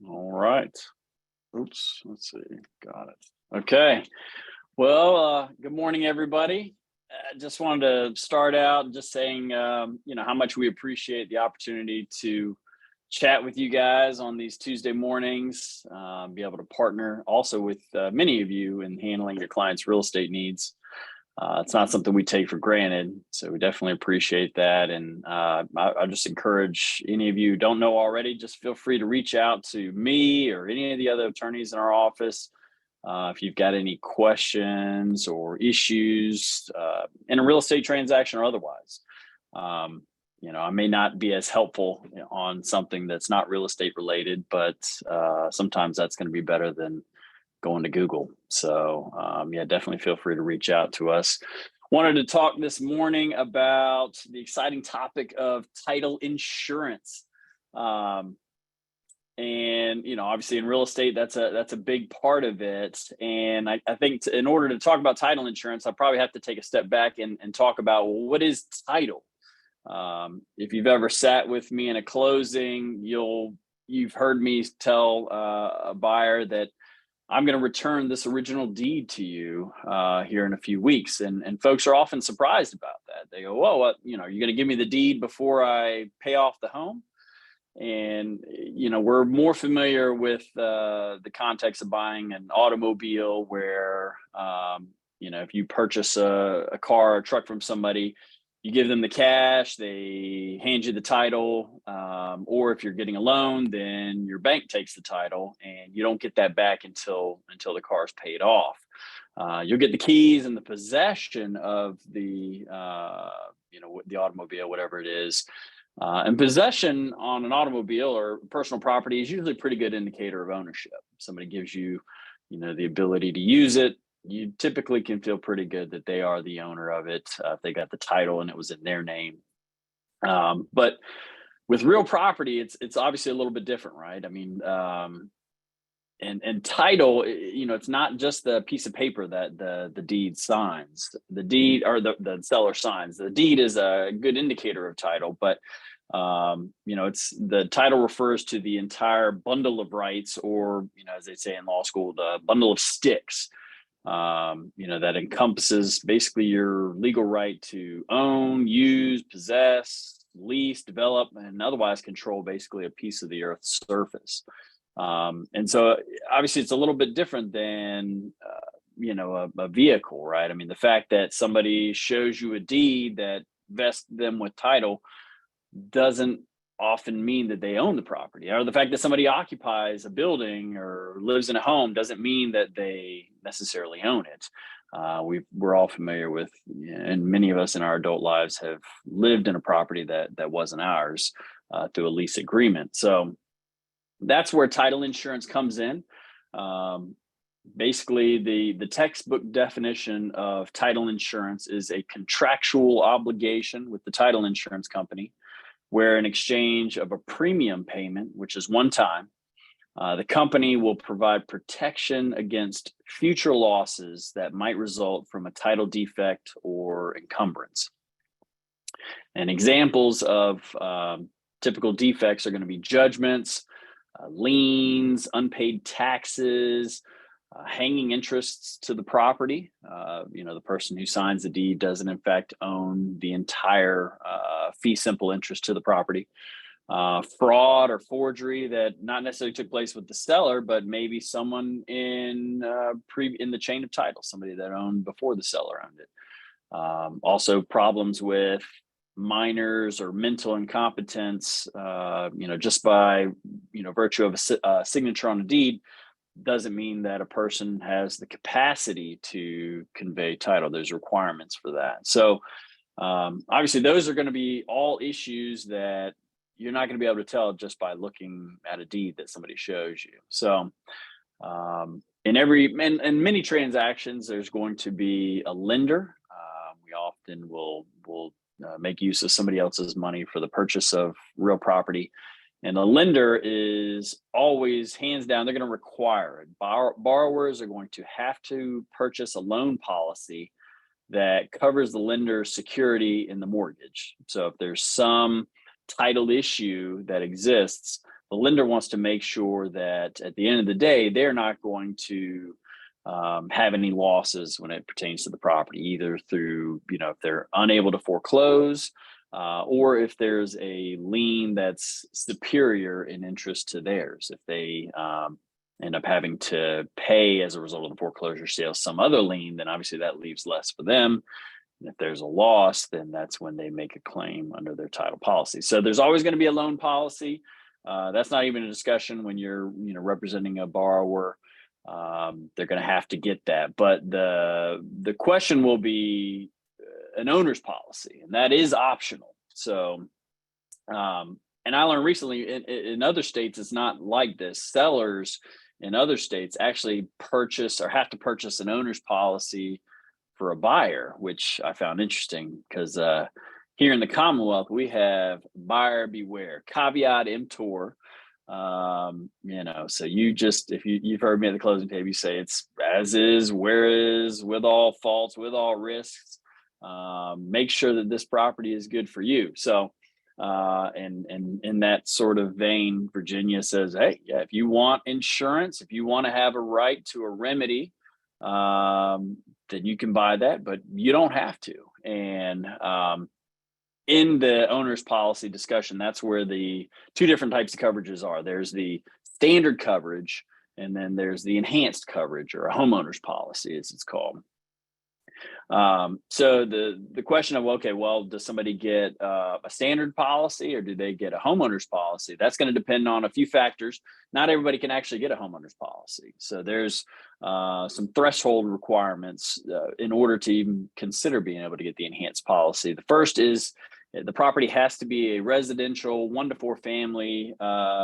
All right. Oops. Let's see. Got it. Okay. Well, good morning, everybody. Just wanted to start out just saying, how much we appreciate the opportunity to chat with you guys on these Tuesday mornings, be able to partner also with many of you in handling your clients' real estate needs. It's not something we take for granted, so we definitely appreciate that. And I just encourage any of you who don't know already, just feel free to reach out to me or any of the other attorneys in our office if you've got any questions or issues in a real estate transaction or otherwise. I may not be as helpful on something that's not real estate related, but sometimes that's going to be better than going to Google. So definitely feel free to reach out to us. Wanted to talk this morning about the exciting topic of title insurance. Obviously in real estate, that's a big part of it. And I think in order to talk about title insurance, I probably have to take a step back and talk about, well, what is title? If you've ever sat with me in a closing, you've heard me tell a buyer that I'm going to return this original deed to you here in a few weeks. And folks are often surprised about that. They go, whoa, what, you're going to give me the deed before I pay off the home? And, we're more familiar with the context of buying an automobile where, if you purchase a car or truck from somebody, you give them the cash, they hand you the title, or if you're getting a loan, then your bank takes the title and you don't get that back until the car is paid off. You'll get the keys and the possession of the automobile, whatever it is. And possession on an automobile or personal property is usually a pretty good indicator of ownership. If somebody gives you, the ability to use it, you typically can feel pretty good that they are the owner of it if they got the title and it was in their name. But with real property, it's obviously a little bit different, right? I mean, and title, it's not just the piece of paper that the deed signs. The deed or the seller signs. The deed is a good indicator of title, but it's the title refers to the entire bundle of rights, or as they say in law school, the bundle of sticks. That encompasses basically your legal right to own, use, possess, lease, develop, and otherwise control basically a piece of the earth's surface. And so obviously it's a little bit different than, a vehicle, right? I mean, the fact that somebody shows you a deed that vests them with title doesn't often mean that they own the property, or the fact that somebody occupies a building or lives in a home doesn't mean that they necessarily own it. We're all familiar with, and many of us in our adult lives have lived in a property that wasn't ours through a lease agreement. So that's where title insurance comes in. Basically, the textbook definition of title insurance is a contractual obligation with the title insurance company, where in exchange of a premium payment, which is one time, the company will provide protection against future losses that might result from a title defect or encumbrance. And examples of typical defects are going to be judgments, liens, unpaid taxes, hanging interests to the property. The person who signs the deed doesn't in fact own the entire fee simple interest to the property. Fraud or forgery that not necessarily took place with the seller, but maybe someone in the chain of title, somebody that owned before the seller owned it. Also problems with minors or mental incompetence, just by virtue of a signature on a deed doesn't mean that a person has the capacity to convey title. There's requirements for that. So obviously those are going to be all issues that you're not going to be able to tell just by looking at a deed that somebody shows you. So in many transactions, there's going to be a lender. We often will make use of somebody else's money for the purchase of real property. And the lender is always, hands down, they're going to require it. Borrowers are going to have to purchase a loan policy that covers the lender's security in the mortgage. So if there's some title issue that exists, the lender wants to make sure that at the end of the day, they're not going to have any losses when it pertains to the property, either through, if they're unable to foreclose, or if there's a lien that's superior in interest to theirs. If they end up having to pay as a result of the foreclosure sale some other lien, then obviously that leaves less for them. And if there's a loss, then that's when they make a claim under their title policy. So there's always going to be a loan policy. That's not even a discussion when you're, representing a borrower. They're going to have to get that. But the question will be an owner's policy, and that is optional. So, and I learned recently in other states, it's not like this. Sellers in other states actually purchase or have to purchase an owner's policy for a buyer, which I found interesting because here in the Commonwealth, we have buyer beware, caveat emptor. So if you've heard me at the closing table, you say it's as is, where is, with all faults, with all risks. Make sure that this property is good for you. So, and in that sort of vein, Virginia says, hey, yeah, if you want insurance, if you want to have a right to a remedy, then you can buy that, but you don't have to. And in the owner's policy discussion, that's where the two different types of coverages are. There's the standard coverage, and then there's the enhanced coverage, or a homeowner's policy, as it's called. So the question of, okay, well, does somebody get a standard policy or do they get a homeowner's policy? That's going to depend on a few factors. Not everybody can actually get a homeowner's policy. So there's some threshold requirements in order to even consider being able to get the enhanced policy. The first is the property has to be a residential 1 to 4 family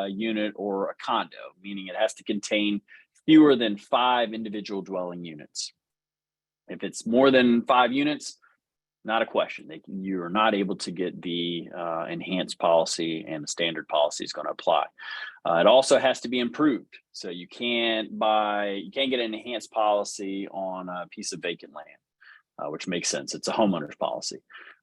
unit or a condo, meaning it has to contain fewer than 5 individual dwelling units. If it's more than 5 units, not a question. You're not able to get the enhanced policy, and the standard policy is going to apply. It also has to be improved. So you can't get an enhanced policy on a piece of vacant land, which makes sense. It's a homeowner's policy.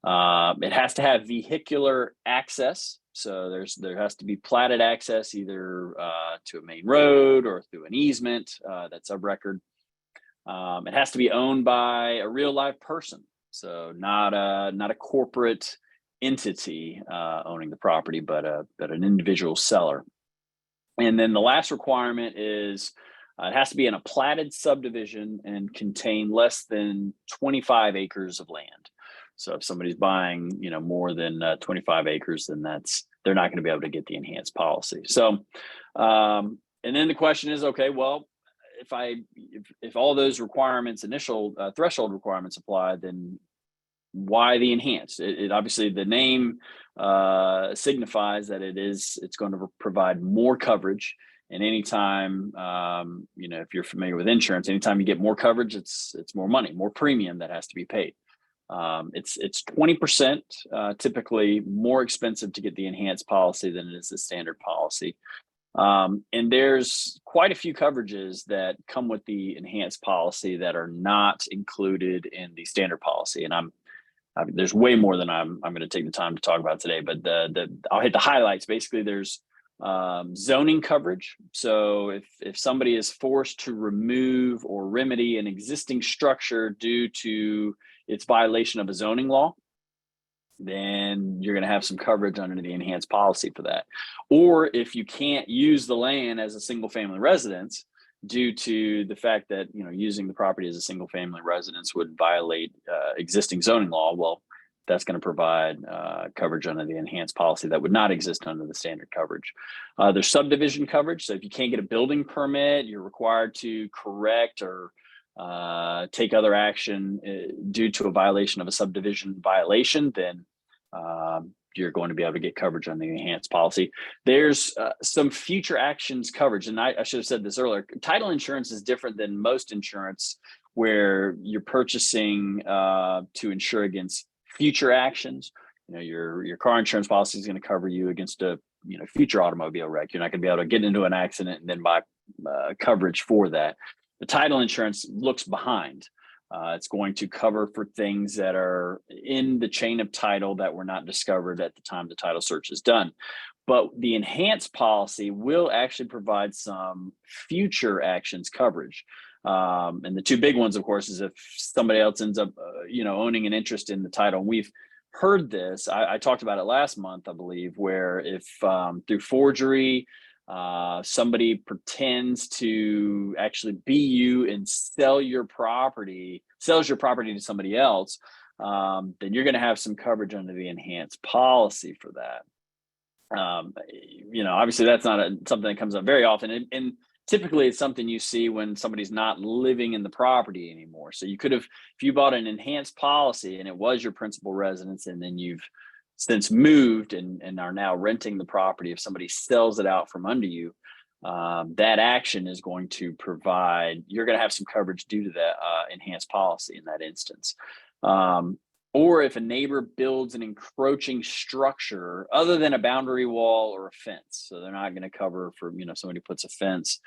It has to have vehicular access. So there has to be platted access, either to a main road or through an easement that's of record. It has to be owned by a real live person, so not a corporate entity owning the property, but an individual seller. And then the last requirement is it has to be in a platted subdivision and contain less than 25 acres of land. So if somebody's buying, more than 25 acres, then they're not going to be able to get the enhanced policy. So, and then the question is, okay, well, if all those requirements, initial threshold requirements apply, then why the enhanced? It obviously, the name signifies that it's going to provide more coverage. And anytime, if you're familiar with insurance, anytime you get more coverage, it's more money, more premium that has to be paid. It's 20% typically more expensive to get the enhanced policy than it is the standard policy. And there's quite a few coverages that come with the enhanced policy that are not included in the standard policy. And there's way more than I'm going to take the time to talk about today, but I'll hit the highlights. Basically, there's zoning coverage. So if somebody is forced to remove or remedy an existing structure due to its violation of a zoning law, then you're going to have some coverage under the enhanced policy for that. Or if you can't use the land as a single family residence due to the fact that, using the property as a single family residence would violate existing zoning law, well, that's going to provide coverage under the enhanced policy that would not exist under the standard coverage. There's subdivision coverage. So if you can't get a building permit, you're required to correct or take other action due to a violation of a subdivision violation, then you're going to be able to get coverage on the enhanced policy. There's some future actions coverage. And I should have said this earlier. Title insurance is different than most insurance, where you're purchasing to insure against future actions. Your car insurance policy is going to cover you against a future automobile wreck. You're not going to be able to get into an accident and then buy coverage for that. The title insurance looks behind. It's going to cover for things that are in the chain of title that were not discovered at the time the title search is done. But the enhanced policy will actually provide some future actions coverage. And the two big ones, of course, is if somebody else ends up, owning an interest in the title. And we've heard this. I talked about it last month, I believe, where if through forgery, somebody pretends to actually be you and sells your property to somebody else, then you're going to have some coverage under the enhanced policy for that. Obviously that's not something that comes up very often. And typically it's something you see when somebody's not living in the property anymore. So you could have, if you bought an enhanced policy and it was your principal residence, and then you've since moved and are now renting the property, if somebody sells it out from under you, that action is going to provide, you're going to have some coverage due to that enhanced policy in that instance. Or if a neighbor builds an encroaching structure other than a boundary wall or a fence. So they're not going to cover for, somebody puts a fence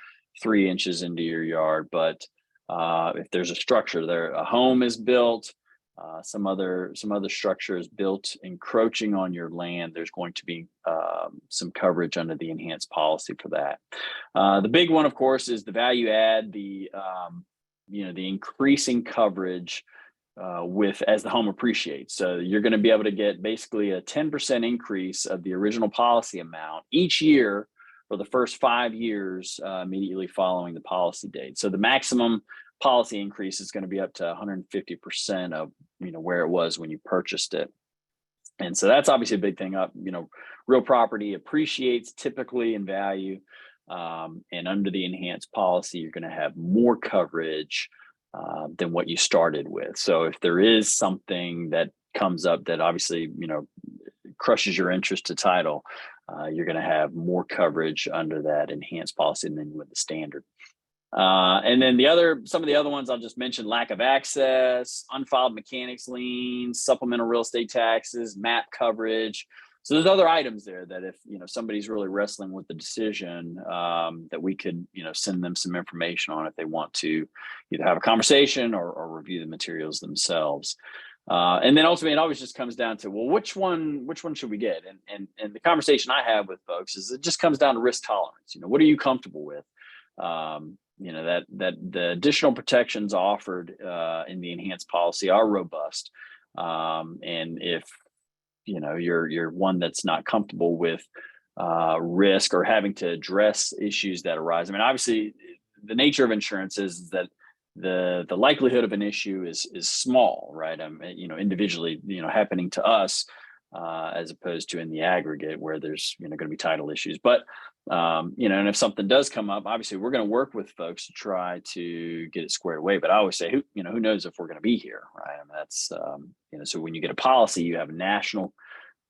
3 inches into your yard. But if there's a structure there, a home is built, some other structure is built encroaching on your land, there's going to be some coverage under the enhanced policy for that. The big one, of course, is the value add, the increasing coverage as the home appreciates. So you're going to be able to get basically a 10% increase of the original policy amount each year for the first 5 years immediately following the policy date. So the maximum policy increase is going to be up to 150% of where it was when you purchased it. And so that's obviously a big thing. Real property appreciates typically in value, and under the enhanced policy, you're going to have more coverage than what you started with. So if there is something that comes up that obviously, crushes your interest to title, you're going to have more coverage under that enhanced policy than with the standard. And then some of the other ones I'll just mention: lack of access, unfiled mechanics liens, supplemental real estate taxes, MAP coverage. So there's other items there that if, somebody's really wrestling with the decision, that we could, send them some information on if they want to either have a conversation or review the materials themselves. And then ultimately it always just comes down to, well, which one should we get? And the conversation I have with folks is it just comes down to risk tolerance. What are you comfortable with? That the additional protections offered in the enhanced policy are robust. And if you're one that's not comfortable with risk or having to address issues that arise. I mean, obviously, the nature of insurance is that the likelihood of an issue is small, right? Individually, happening to us as opposed to in the aggregate where there's going to be title issues. But and if something does come up, obviously we're going to work with folks to try to get it squared away. But I always say, who knows if we're going to be here, right? I mean, that's so when you get a policy, you have national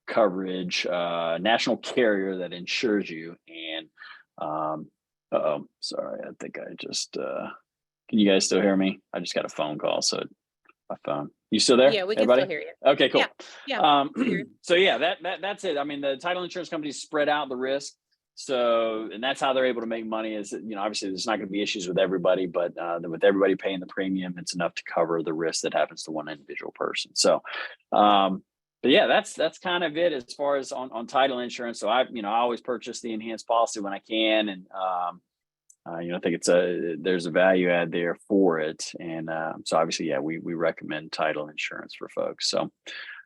coverage, national carrier that insures you. And sorry, I think I just can you guys still hear me? I just got a phone call, so my phone. You still there? Yeah, we can Everybody? still hear you. Okay, cool. Yeah. So yeah, that's it. I mean, the title insurance companies spread out the risk. So, and that's how they're able to make money is, obviously there's not going to be issues with everybody, but with everybody paying the premium, it's enough to cover the risk that happens to one individual person. So, but yeah, that's kind of it as far as on title insurance. So I always purchase the enhanced policy when I can. And, I think there's a value add there for it. And so obviously, yeah, we recommend title insurance for folks. So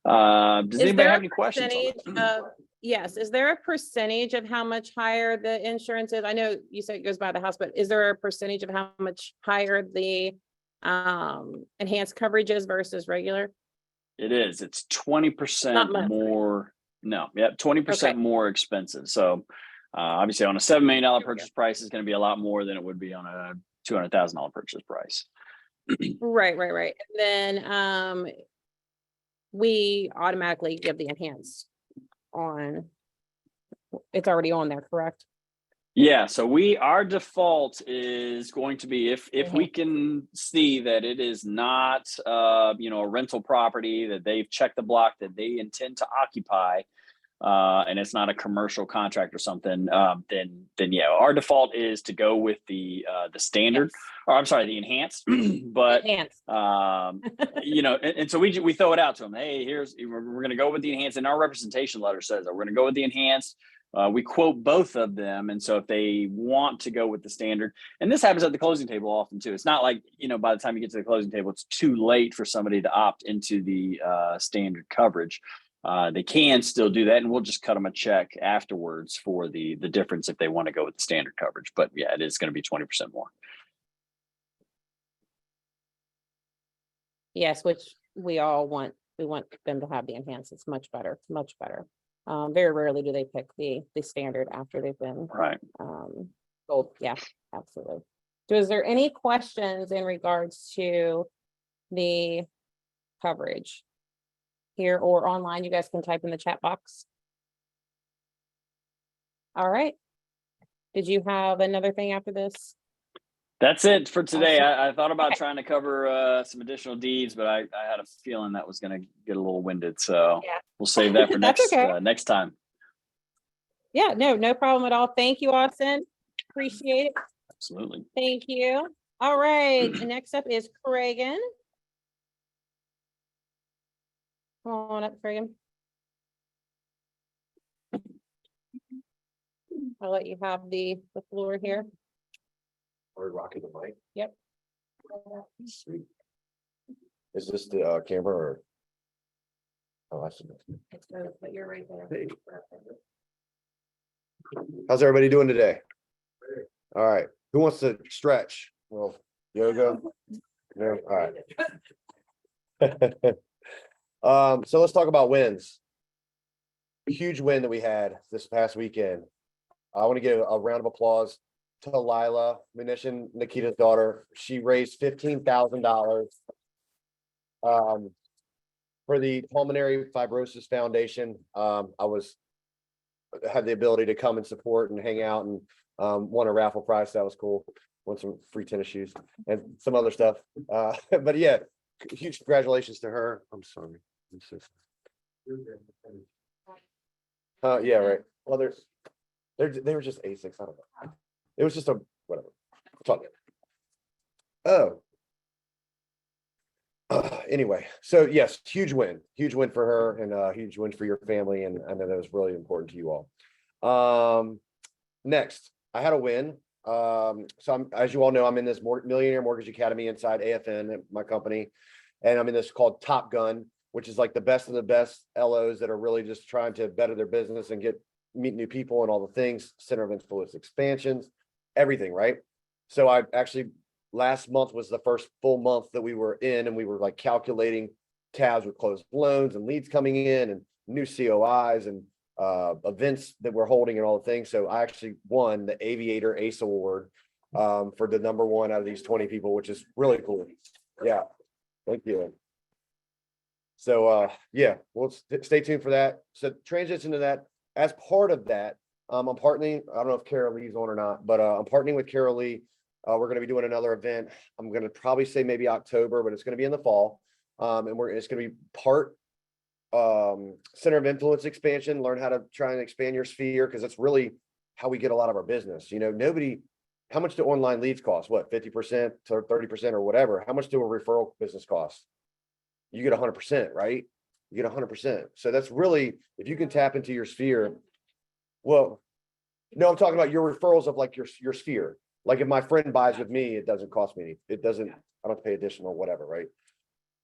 does anybody have any questions on that? Yes. Is there a percentage of how much higher the insurance is? I know you said it goes by the house, but is there a percentage of how much higher the enhanced coverage is versus regular? It is. It's 20% more. No, yeah, 20% more expensive. So obviously on a $7 million purchase price is going to be a lot more than it would be on a $200,000 purchase price. Right. And then we automatically give the enhanced on, it's already on there, correct? Yeah, so our default is going to be if we can see that it is not a rental property, that they've checked the block that they intend to occupy, and it's not a commercial contract or something, then yeah, our default is to go with the standard, or I'm sorry, the enhanced. But enhanced. and so we throw it out to them. Hey, we're going to go with the enhanced, and our representation letter says that we're going to go with the enhanced. we quote both of them. And so if they want to go with the standard, and this happens at the closing table often too, it's not like, by the time you get to the closing table, it's too late for somebody to opt into the standard coverage. They can still do that, and we'll just cut them a check afterwards for the difference if they want to go with the standard coverage. But yeah, it is going to be 20% more. Yes, which we all want. We want them to have the enhanced. It's much better, much better. Very rarely do they pick the standard after they've been Right. sold. Yeah, absolutely. So is there any questions in regards to the coverage here or online? You guys can type in the chat box. All right. Did you have another thing after this? That's it for today. Awesome. I thought about Okay. trying to cover some additional deeds, but I had a feeling that was going to get a little winded. So Yeah. we'll save that for That's okay. next time. Yeah, no problem at all. Thank you, Austin. Appreciate it. Absolutely. Thank you. All right. And next up is Cragen. Come on up, Cragen. I'll let you have the floor here. Are we rocking the mic? Yep. Sweet. Is this the camera or? Oh, I see. But you're right there. How's everybody doing today? All right, who wants to stretch? Well, yoga? No, all right. So let's talk about wins. Huge win that we had this past weekend. I want to give a round of applause to Lila Munition, Nikita's daughter. She raised $15,000 for the Pulmonary Fibrosis Foundation. I had the ability to come and support and hang out and won a raffle prize. That was cool. Won some free tennis shoes and some other stuff. But yeah, huge congratulations to her. I'm sorry. I'm so sorry. Yeah, right. Well, they were just A6. I don't know. It was just a whatever. Talk. Oh. Anyway, so yes, huge win for her, and huge win for your family, and I know that was really important to you all. Next, I had a win. So as you all know, I'm in this Millionaire Mortgage Academy inside AFN, my company, and I'm in this called Top Gun, which is like the best of the best LOs that are really just trying to better their business and meet new people and all the things, center of influence expansions, everything, right? So I actually, last month was the first full month that we were in, and we were like calculating tabs with closed loans and leads coming in and new COIs and events that we're holding and all the things. So I actually won the Aviator Ace Award for the #1 out of these 20 people, which is really cool. Yeah, thank you. So yeah, we'll stay tuned for that. So transition to that. As part of that, I'm partnering. I don't know if Carol Lee's on or not, but I'm partnering with Carol Lee. We're going to be doing another event. I'm going to probably say maybe October, but it's going to be in the fall. And it's going to be part center of influence expansion, learn how to try and expand your sphere, because that's really how we get a lot of our business. How much do online leads cost? What, 50% to 30% or whatever? How much do a referral business cost? You get 100%, right? You get 100%. So that's really, if you can tap into your sphere. Well, no, I'm talking about your referrals of like your sphere. Like if my friend buys with me, it doesn't cost me any, it doesn't, I don't have to pay additional, whatever, right?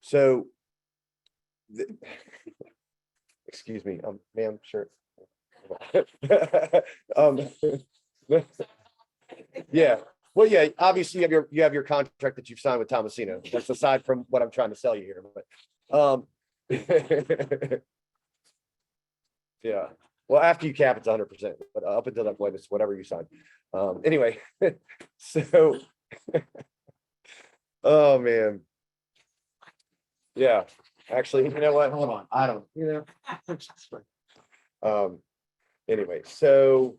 So, excuse me, ma'am, sure. Yeah, well, yeah, obviously you have your contract that you've signed with Tomasino. That's aside from what I'm trying to sell you here, but yeah. Well, after you cap, it's 100%, but up until that point, it's whatever you sign. Anyway, so, oh man, yeah. Actually, you know what? Hold on, I don't. Anyway, so,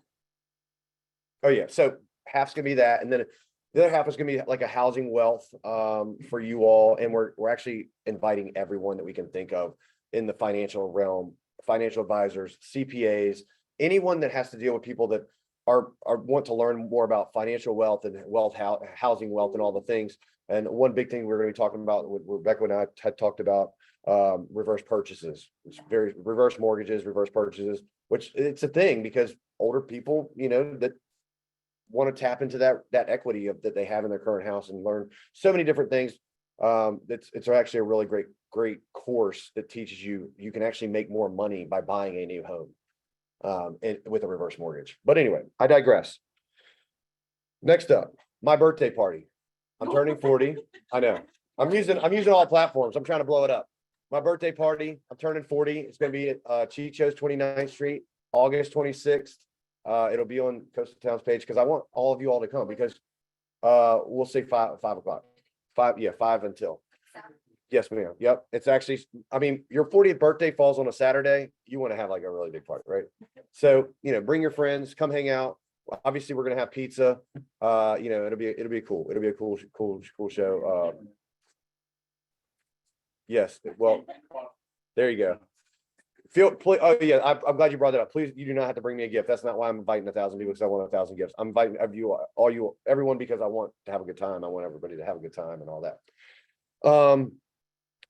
oh yeah, so half's gonna be that, and then the other half is gonna be like a housing wealth for you all, and we're actually inviting everyone that we can think of in the financial realm. Financial advisors, CPAs, anyone that has to deal with people that are want to learn more about financial wealth and housing wealth and all the things. And one big thing we're going to be talking about, with Rebecca and I had talked about, reverse purchases, reverse mortgages, reverse purchases, which it's a thing because older people, you know, that want to tap into that equity that they have in their current house and learn so many different things. It's actually a really great course that teaches you can actually make more money by buying a new home and with a reverse mortgage. But anyway, I digress. Next up, my birthday party. I'm turning 40. I know. I'm using all platforms. I'm trying to blow it up. My birthday party. I'm turning 40. It's going to be at Chicho's 29th Street, August 26th. It'll be on Coastal Towns page because I want all of you all to come because we'll say 5 o'clock. 5 until. Yes, ma'am. Yep. It's actually, I mean, your 40th birthday falls on a Saturday. You want to have like a really big party, right? So, you know, bring your friends, come hang out. Obviously, we're gonna have pizza. You know, it'll be cool. It'll be a cool show. Yes. Well, there you go. Oh yeah, I'm glad you brought that up. Please, you do not have to bring me a gift. That's not why I'm inviting 1,000 people because I want 1,000 gifts. I'm inviting everyone because I want to have a good time. I want everybody to have a good time and all that.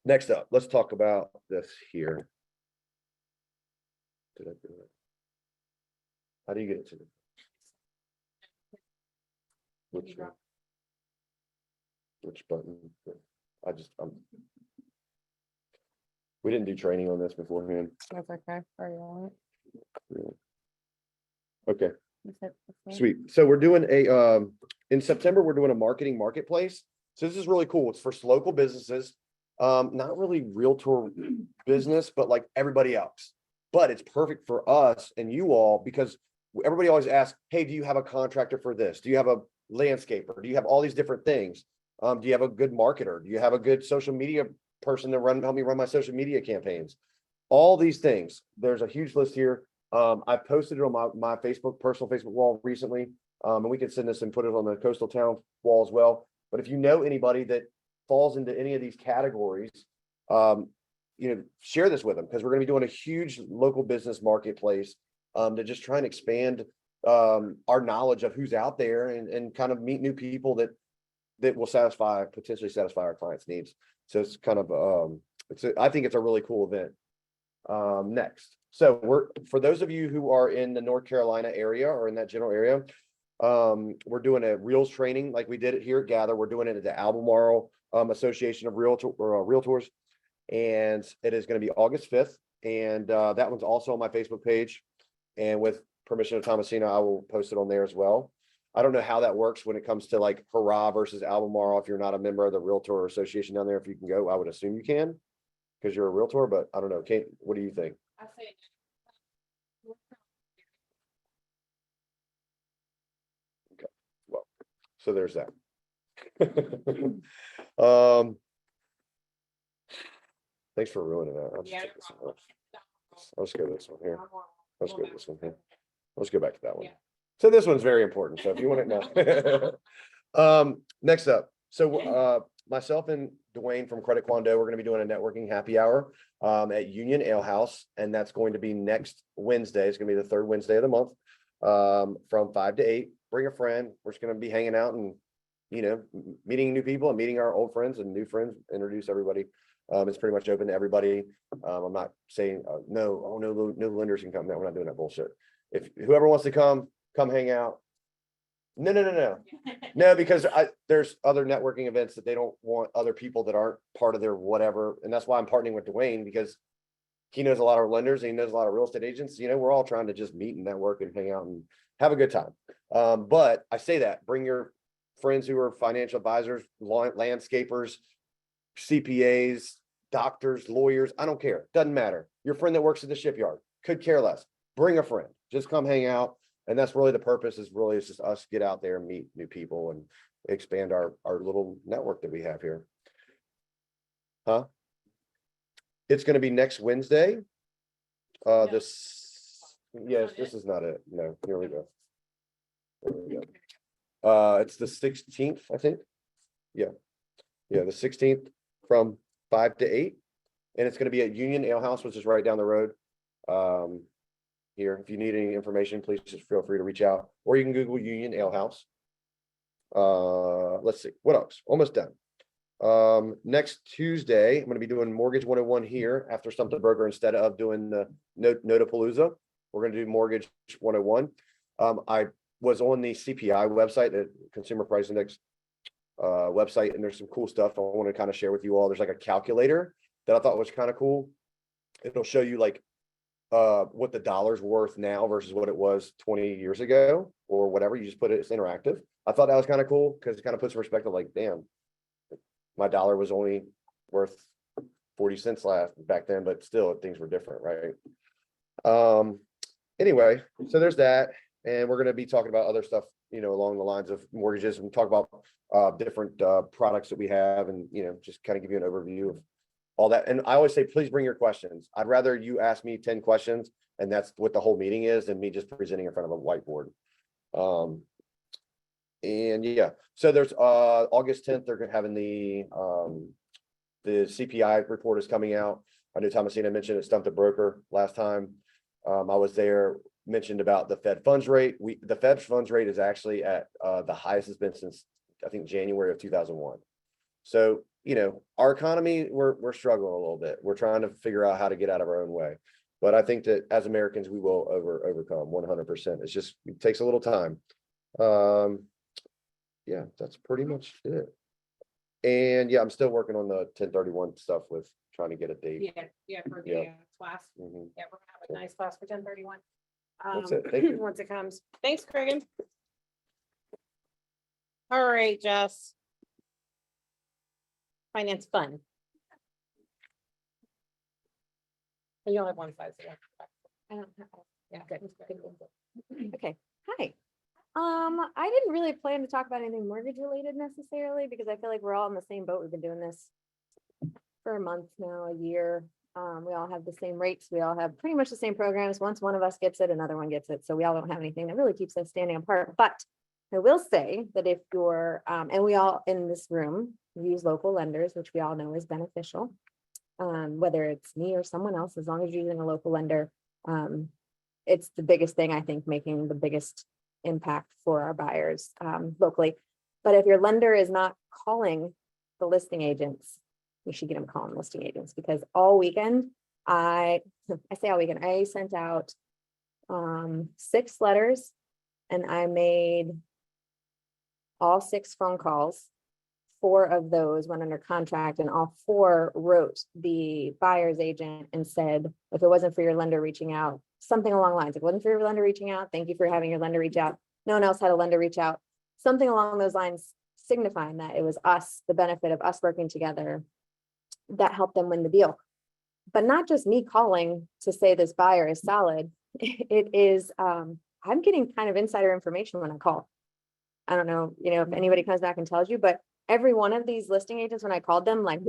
Next up, let's talk about this here. Did I do it? How do you get it to me? Which button? We didn't do training on this beforehand. That's okay. Are you on Yeah. Okay, it? sweet. So we're doing in September, we're doing a marketing marketplace. So this is really cool. It's for local businesses, not really realtor business, but like everybody else. But it's perfect for us and you all because everybody always asks, hey, do you have a contractor for this? Do you have a landscaper? Do you have all these different things? Do you have a good marketer? Do you have a good social media person to help me run my social media campaigns? All these things. There's a huge list here. I posted it on my personal Facebook wall recently. And we can send this and put it on the Coastal Town wall as well. But if you know anybody that falls into any of these categories, you know, share this with them because we're going to be doing a huge local business marketplace to just try and expand our knowledge of who's out there and kind of meet new people that will potentially satisfy our clients' needs. So it's kind of I think it's a really cool event. Next, so for those of you who are in the North Carolina area or in that general area, we're doing a Reels training like we did it here at Gather. We're doing it at the Albemarle Association of Realtors, and it is going to be August 5th. And that one's also on my Facebook page. And with permission of Thomasina, I will post it on there as well. I don't know how that works when it comes to like Hurrah versus Albemarle. If you're not a member of the Realtor Association down there, if you can go, I would assume you can because you're a realtor, but I don't know. Kate, what do you think? I say Well, so there's that. Thanks for ruining that. I'll just go to this one here. Let's go to this one here. Let's go back to that one. Yeah. So this one's very important. So if you want to know. Next up. So myself and Dwayne from Credit Quando, we're going to be doing a networking happy hour at Union Ale House. And that's going to be next Wednesday. It's going to be the third Wednesday of the month from 5 to 8. Bring a friend. We're just going to be hanging out and, you know, meeting new people and meeting our old friends and new friends, introduce everybody. It's pretty much open to everybody. I'm not saying no lenders can come. No, we're not doing that bullshit. If whoever wants to come hang out. No, because there's other networking events that they don't want other people that aren't part of their whatever. And that's why I'm partnering with Dwayne because he knows a lot of lenders and he knows a lot of real estate agents. You know, we're all trying to just meet and network and hang out and have a good time. But I say that bring your friends who are financial advisors, landscapers, CPAs, doctors, lawyers, I don't care. Doesn't matter. Your friend that works at the shipyard, could care less. Bring a friend, just come hang out. And that's really the purpose it's just us get out there and meet new people and expand our little network that we have here. It's going to be next Wednesday. Yes, this is not it. No, here we go. There we go. It's the 16th, I think. Yeah, the 16th from 5 to 8. And it's going to be at Union Ale House, which is right down the road. Here, if you need any information, please just feel free to reach out, or you can Google Union Ale House. Let's see, what else? Almost done. Next Tuesday, I'm going to be doing Mortgage 101 here after Stump the Broker instead of doing the Notapalooza. We're gonna do Mortgage 101. I was on the CPI website, the Consumer Price Index website, and there's some cool stuff I want to kind of share with you all. There's like a calculator that I thought was kind of cool. It'll show you like what the dollar's worth now versus what it was 20 years ago or whatever. You just put it, it's interactive. I thought that was kind of cool because it kind of puts in perspective, like, damn, my dollar was only worth 40 cents back then, but still things were different, right? Anyway, so there's that. And we're going to be talking about other stuff, you know, along the lines of mortgages, and talk about different products that we have, and, you know, just kind of give you an overview of all that. And I always say, please bring your questions. I'd rather you ask me 10 questions, and that's what the whole meeting is, than me just presenting in front of a whiteboard. And yeah, so there's August 10th, they're having the CPI report is coming out. I know Thomasina mentioned it, Stump the Broker last time. I was there, mentioned about the Fed funds rate. The Fed funds rate is actually at the highest it's been since, I think, January of 2001. So, you know, our economy, we're struggling a little bit. We're trying to figure out how to get out of our own way. But I think that as Americans, we will overcome 100%. It's just, it takes a little time. Yeah, that's pretty much it. And yeah, I'm still working on the 1031 stuff with trying to get a date. Yeah, for Yeah. class. Mhm. Yeah, we're gonna have a nice class for 1031. That's it. Thank you. Once it comes. Thanks, Cregan. All right, Jess. Finance fun. You only have one side. So you have to back. I don't have, Yeah, good. okay, hi. I didn't really plan to talk about anything mortgage related necessarily, because I feel like we're all in the same boat. We've been doing this for a month now, a year. We all have the same rates. We all have pretty much the same programs. Once one of us gets it, another one gets it. So we all don't have anything that really keeps us standing apart. But I will say that if you're, and we all in this room use local lenders, which we all know is beneficial. Whether it's me or someone else, as long as you're using a local lender, it's the biggest thing, I think, making the biggest impact for our buyers locally. But if your lender is not calling the listing agents, you should get them calling listing agents, because all weekend, I say all weekend, I sent out 6 letters, and I made all 6 phone calls. 4 of those went under contract, and all 4 wrote the buyer's agent and said, if it wasn't for your lender reaching out, something along the lines, if it wasn't for your lender reaching out, thank you for having your lender reach out. No one else had a lender reach out, something along those lines, signifying that it was us, the benefit of us working together, that helped them win the deal. But not just me calling to say this buyer is solid. It is, I'm getting kind of insider information when I call. I don't know, you know, if anybody comes back and tells you, but every one of these listing agents, when I called them, like,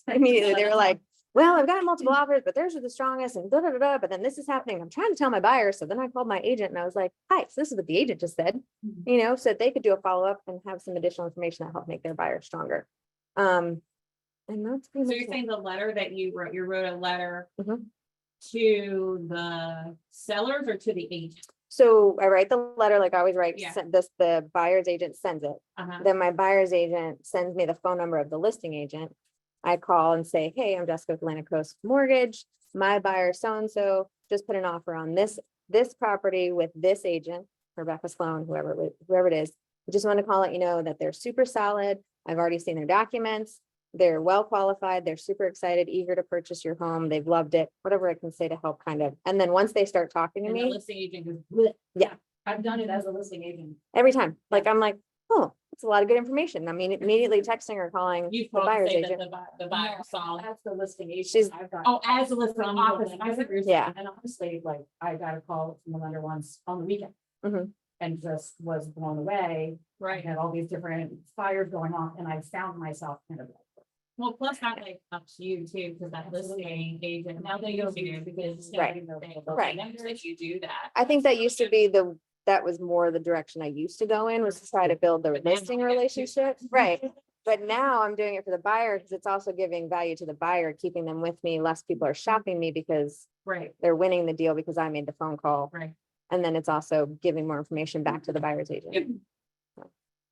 immediately they were like, well, I've got multiple offers, but theirs are the strongest, and da, da, da, da, but then this is happening. I'm trying to tell my buyer. So then I called my agent and I was like, hi, so this is what the agent just said, you know, so they could do a follow-up and have some additional information that helped make their buyer stronger. And that's pretty So much you're saying the letter that you wrote a letter Mhm. to the sellers or to the agent? So I write the letter like I always write, Yeah. the buyer's agent sends it. Uh-huh. Then my buyer's agent sends me the phone number of the listing agent. I call and say, hey, I'm Jessica with Atlantic Coast Mortgage. My buyer so-and-so just put an offer on this property with this agent, Rebecca Sloan, whoever it is. I just want to call, let you know that they're super solid. I've already seen their documents. They're well qualified. They're super excited, eager to purchase your home. They've loved it, whatever I can say to help kind of. And then once they start talking to And the me, listing agent goes, "Bleh." Yeah. I've done it as a listing agent. every time, like, I'm like, oh, it's a lot of good information. I mean, immediately texting or calling You the called to buyer's say that agent. the buyer saw. That's the listing agent. She's- I've got. Oh, as a listing From the office. lender. I see what you're saying. Yeah. And honestly, like, I got a call from the lender once on the weekend. Mhm. And just was blown away. I Right. had all these different fires going on, and I found myself kind of. Well, plus that like helps you too, because that listing agent, now they go you because. Right. Right. That you do that. I think that used to be that was more the direction I used to go in, was to try to build the But now listing you have to. relationship. Right. But now I'm doing it for the buyer, because it's also giving value to the buyer, keeping them with me. Less people are shopping me because Right, they're winning the deal because I made the phone call. right. And then it's also giving more information back to the buyer's Yep. agent.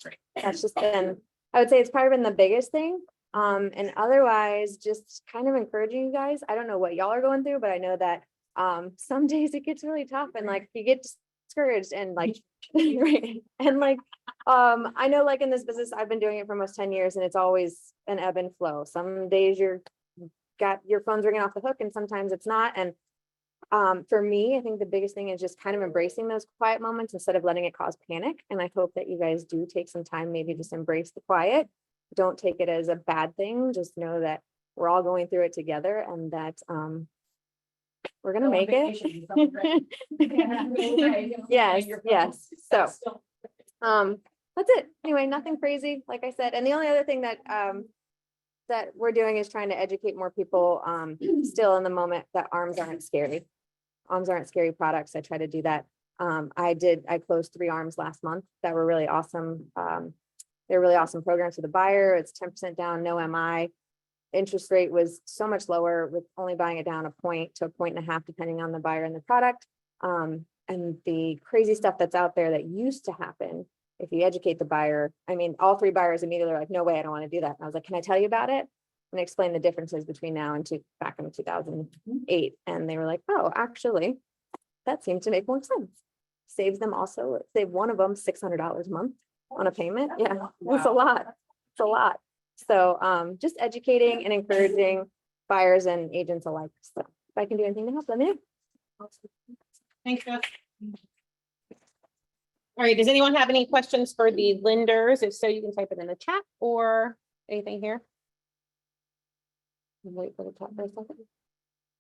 Right. That's just been, I would say it's probably been the biggest thing. And otherwise, just kind of encouraging you guys. I don't know what y'all are going through, but I know that some days it gets really tough and like you get discouraged and like, right, and like, I know like in this business, I've been doing it for almost 10 years and it's always an ebb and flow. Some days got your phone's ringing off the hook and sometimes it's not. And for me, I think the biggest thing is just kind of embracing those quiet moments instead of letting it cause panic. And I hope that you guys do take some time, maybe just embrace the quiet. Don't take it as a bad thing. Just know that we're all going through it together and that we're gonna make it. Yes, yes. So that's it. Anyway, nothing crazy, like I said. And the only other thing that that we're doing is trying to educate more people still in the moment that arms aren't scary. Arms aren't scary products. I try to do that. I closed 3 arms last month that were really awesome. They're really awesome programs for the buyer. It's 10% down, no MI. Interest rate was so much lower with only buying it down a point to a point and a half, depending on the buyer and the product. And the crazy stuff that's out there that used to happen, if you educate the buyer, I mean, all 3 buyers immediately were like, no way, I don't want to do that. And I was like, can I tell you about it? And explain the differences between now and back in 2008. And they were like, oh, actually, that seemed to make more sense. Saves them also, save one of them $600 a month on a payment. Yeah, it's a lot. It's a lot. So just educating and encouraging buyers and agents alike. So if I can do anything to help, let me know. Thanks, Jeff. All right, does anyone have any questions for the lenders? If so, you can type it in the chat or anything here. Wait for the chat for a second.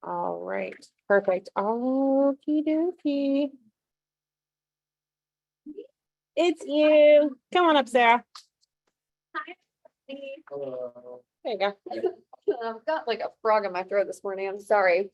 All right, perfect. Okie dokie. It's you. Come on up, Sarah. There you go. I've got like a frog in my throat this morning. I'm sorry.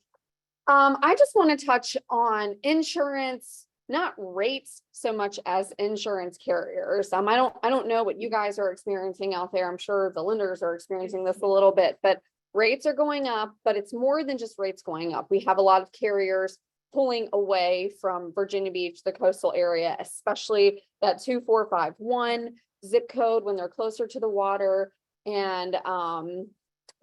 I just want to touch on insurance, not rates so much as insurance carriers. I don't know what you guys are experiencing out there. I'm sure the lenders are experiencing this a little bit, but rates are going up, but it's more than just rates going up. We have a lot of carriers pulling away from Virginia Beach, the coastal area, especially that 2451 zip code when they're closer to the water. And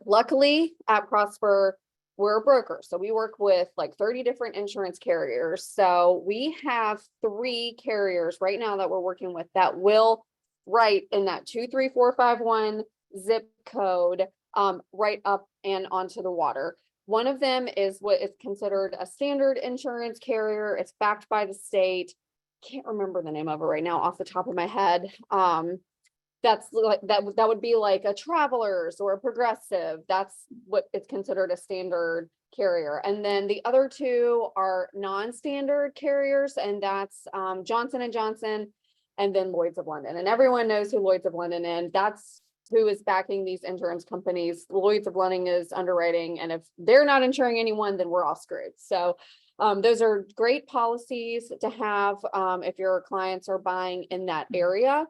luckily at Prosper, we're a broker. So we work with like 30 different insurance carriers. So we have 3 carriers right now that we're working with that will write in that 23451 zip code right up and onto the water. One of them is what is considered a standard insurance carrier. It's backed by the state. Can't remember the name of it right now off the top of my head. That's like that would be like a Travelers or a Progressive. That's what it's considered a standard carrier. And then the other 2 are non-standard carriers, and that's Johnson & Johnson and then Lloyd's of London. And everyone knows who Lloyd's of London is. That's who is backing these insurance companies. Lloyd's of London is underwriting, and if they're not insuring anyone, then we're all screwed. So those are great policies to have if your clients are buying in that area.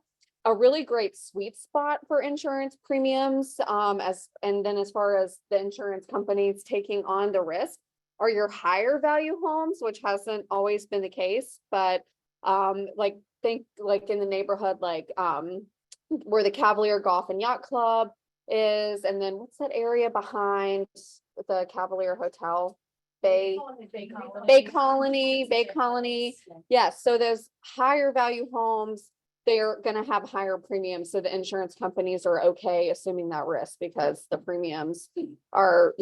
A really great sweet spot for insurance premiums, and then as far as the insurance companies taking on the risk are your higher value homes, which hasn't always been the case, but think like in the neighborhood, like where the Cavalier Golf and Yacht Club is, and then what's that area behind the Cavalier Hotel? Bay Colony. Yes, so those higher value homes, they're going to have higher premiums. So the insurance companies are okay assuming that risk because the premiums are,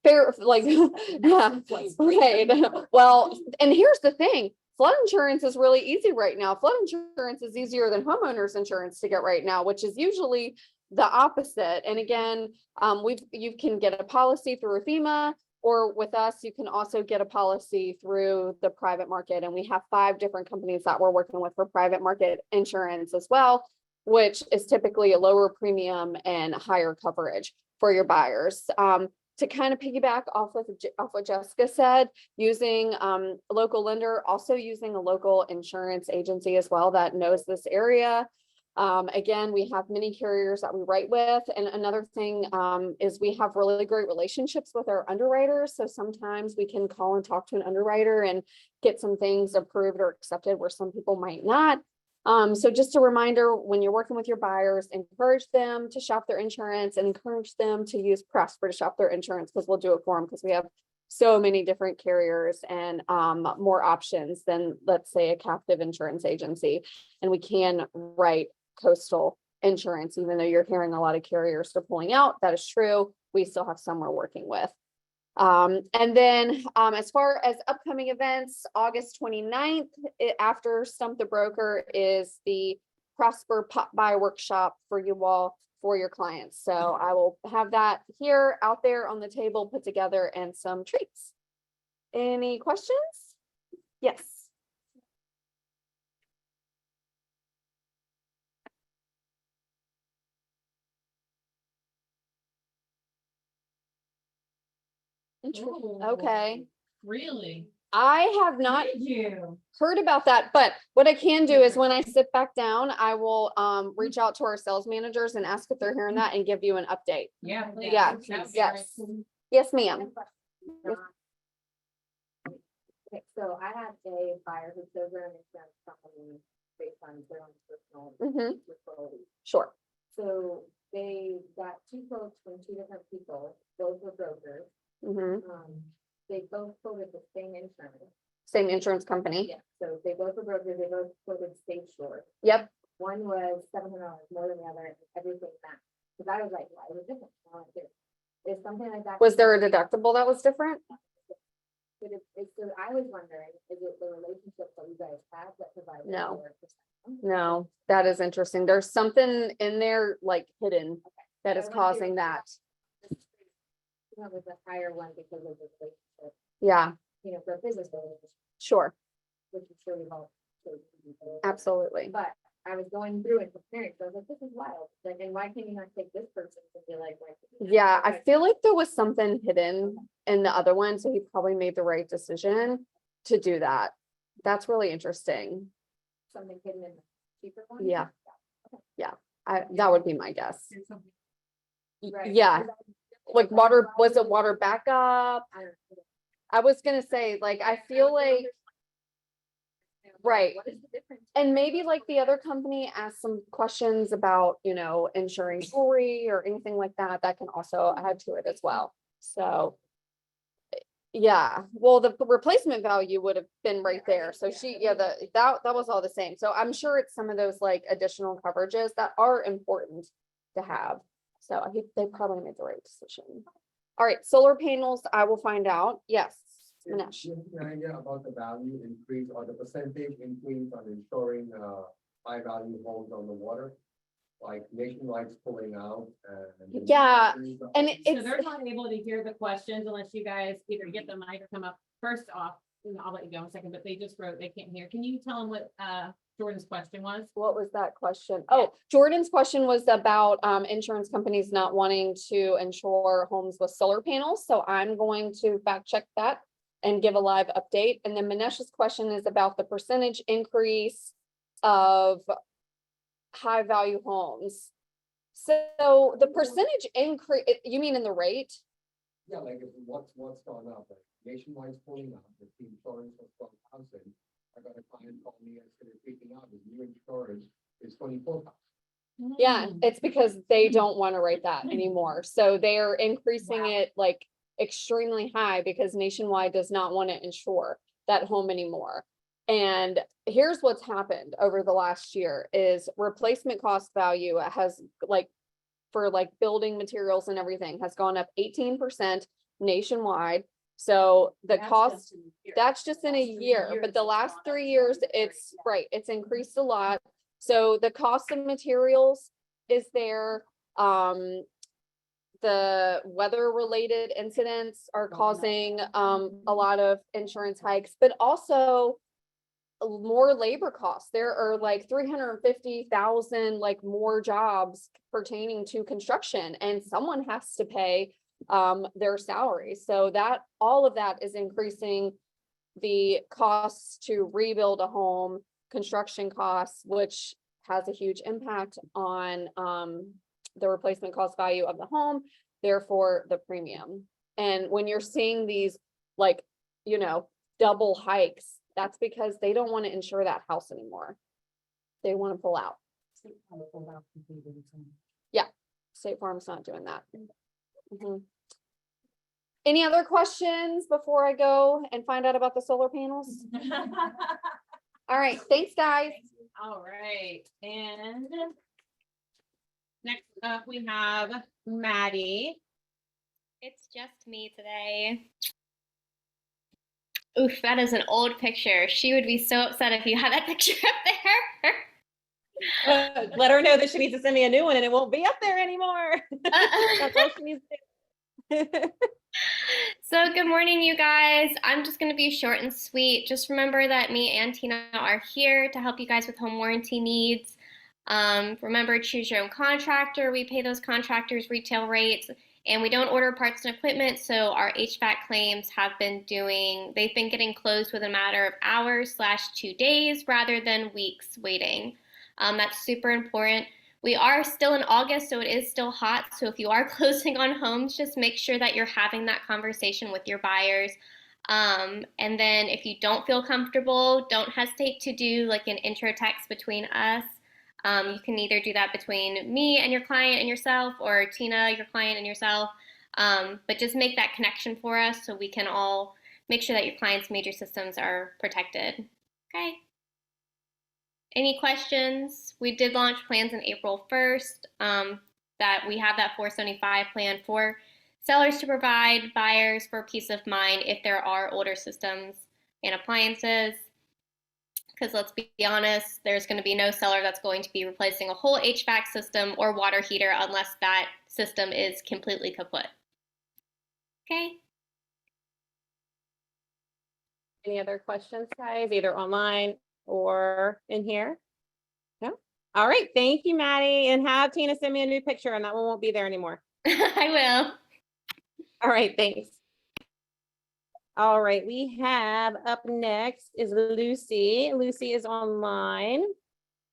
fair, like, yeah, right. Well, and here's the thing. Flood insurance is really easy right now. Flood insurance is easier than homeowners insurance to get right now, which is usually the opposite. And again, you can get a policy through FEMA, or with us, you can also get a policy through the private market. And we have 5 different companies that we're working with for private market insurance as well, which is typically a lower premium and higher coverage for your buyers. To kind of piggyback off what Jessica said, using a local lender, also using a local insurance agency as well that knows this area. Again, we have many carriers that we write with. And another thing is we have really great relationships with our underwriters. So sometimes we can call and talk to an underwriter and get some things approved or accepted where some people might not. So just a reminder, when you're working with your buyers, encourage them to shop their insurance and encourage them to use Prosper to shop their insurance, because we'll do it for them, because we have so many different carriers and more options than, let's say, a captive insurance agency. And we can write coastal insurance, even though you're hearing a lot of carriers are pulling out. That is true. We still have some we're working with. And then as far as upcoming events, August 29th, after Stump the Broker is the Prosper Pop By workshop for you all, for your clients. So I will have that here out there on the table put together and some treats. Any questions? Yes. Okay, Really? I have not Did you? heard about that, but what I can do is when I sit back down, I will reach out to our sales managers and ask if they're hearing that and give you an update. Yeah. please. Yeah, That would be yes. great. Yes, ma'am. Okay, so I had a buyer who's over an insurance company based on their own personal Mhm. referral. Sure. So they got two quotes from two different people, both were brokers. Mhm. They both quoted the same insurance. Same insurance company. Yeah, so they both were brokers, they both quoted State Shore. Yep. One was $700 more than the other, and everything matched. Cause I was like, why was it different? I went, "Is something like that?" Was there a deductible that was different? But so I was wondering, is it the relationship that you guys have that provides? No. No, that is interesting. There's something in there like hidden that is causing that. With the higher one because of the relationship, Yeah, for a business relationship, sure. which is sure we've all. Absolutely. But I was going through and comparing, so I was like, this is wild, like, and why can't you not take this person and be like, why can't you not Yeah, take I feel like there was something hidden in the other one, so he probably made the right decision to do that. That's really interesting. something hidden in the cheaper one? Yeah. That would be my guess. There's something- Right. Yeah, like water, was it water backup? I don't know. I was gonna say, like, I feel like, right. What is the difference? and maybe like the other company asked some questions about, insuring jewelry or anything like that, that can also add to it as well. So. Yeah, well, the replacement value would have been right there. So that was all the same. So I'm sure it's some of those like additional coverages that are important to have. So I think they probably made the right decision. All right, solar panels, I will find out. Yes, Manish. Do you have an idea about the value increase or the percentage increase on insuring high value homes on the water? Like Nationwide's pulling out and. Yeah, and So it's, they're not able to hear the questions unless you guys either get the mic or come up. First off, and I'll let you go in a second, but they just wrote, they can't hear. Can you tell them what Jordan's question was? what was that question? Oh, Jordan's question was about insurance companies not wanting to insure homes with solar panels. So I'm going to fact check that and give a live update. And then Manesh's question is about the percentage increase of high value homes. So the percentage increase, you mean in the rate? Yeah, like what's gone up, like Nationwide's pulling out, the insurance for 12,000. I got a client call me yesterday freaking out, the new insurance is 24,000. Yeah, Hmm. it's because they don't want to write that anymore. So they are increasing it like extremely high because Nationwide does not want to insure that home anymore. And here's what's happened over the last year is replacement cost value has like, for like building materials and everything has gone up 18% nationwide. So the cost, that's just in a year, but the last 3 years, it's right, it's increased a lot. So the cost of materials is there. The weather related incidents are causing a lot of insurance hikes, but also more labor costs. There are like 350,000 like more jobs pertaining to construction and someone has to pay their salaries. So that all of that is increasing the costs to rebuild a home, construction costs, which has a huge impact on the replacement cost value of the home, therefore the premium. And when you're seeing these like, double hikes, that's because they don't want to insure that house anymore. They want to pull out. Yeah, State Farm's not doing that. Mhm. Any other questions before I go and find out about the solar panels? All right, thanks, guys. All right, and next up we have Maddie. It's just me today. Oof, that is an old picture. She would be so upset if you had that picture up there. Let her know that she needs to send me a new one and it won't be up there anymore. That's all she needs to do. So good morning, you guys. I'm just going to be short and sweet. Just remember that me and Tina are here to help you guys with home warranty needs. Remember, choose your own contractor. We pay those contractors retail rates, and we don't order parts and equipment. So our HVAC claims they've been getting closed within a matter of hours / 2 days rather than weeks waiting. That's super important. We are still in August, so it is still hot. So if you are closing on homes, just make sure that you're having that conversation with your buyers. And then if you don't feel comfortable, don't hesitate to do like an intro text between us. You can either do that between me and your client and yourself, or Tina, your client and yourself. But just make that connection for us so we can all make sure that your client's major systems are protected. Okay. Any questions? We did launch plans on April 1st. That we have that 475 plan for sellers to provide buyers for peace of mind if there are older systems and appliances. Because let's be honest, there's going to be no seller that's going to be replacing a whole HVAC system or water heater unless that system is completely kaput. Okay. Any other questions, guys, either online or in here? No? All right, thank you, Maddie, and have Tina send me a new picture and that one won't be there anymore. I will. All right, thanks. All right, we have up next is Lucy. Lucy is online.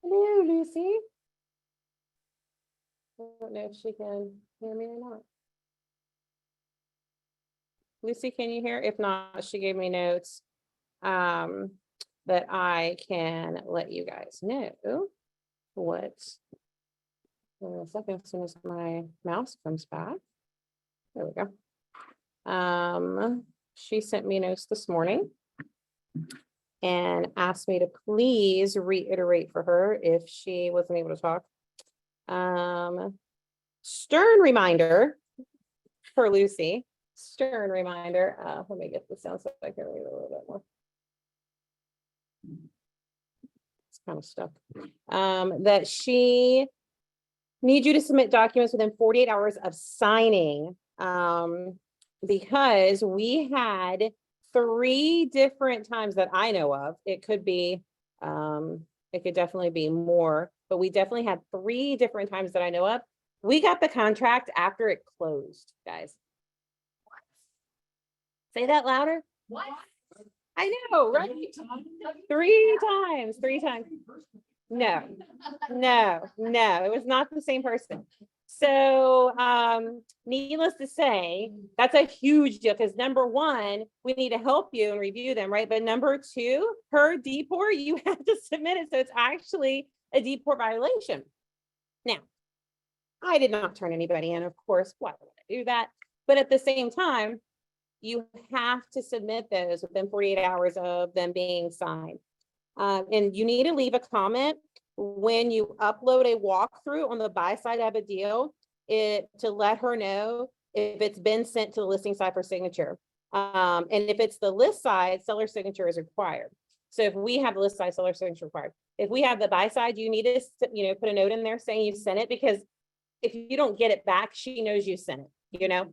Hello, Lucy. I don't know if she can hear me or not. Lucy, can you hear? If not, she gave me notes that I can let you guys know what. In a second, as soon as my mouse comes back. There we go. She sent me notes this morning and asked me to please reiterate for her if she wasn't able to talk. Stern reminder for Lucy. Stern reminder. Let me get this down so I can read a little bit more. It's kind of stuck. That she needs you to submit documents within 48 hours of signing. Because we had 3 different times that I know of. It could be, it could definitely be more, but we definitely had 3 different times that I know of. We got the contract after it closed, guys. Say that louder. What? I know, right? 3 times, 3 times. No, it was not the same person. So, needless to say, that's a huge deal because number 1, we need to help you and review them, right? But number 2, per DPOR, you have to submit it. So it's actually a DPOR violation. Now, I did not turn anybody in, of course. Why would I do that? But at the same time, you have to submit those within 48 hours of them being signed. And you need to leave a comment when you upload a walkthrough on the buy side of a deal, to let her know if it's been sent to the listing side for signature. And if it's the list side, seller signature is required. So if we have the list side, seller signature required. If we have the buy side, you need to, put a note in there saying you sent it, because if you don't get it back, she knows you sent it,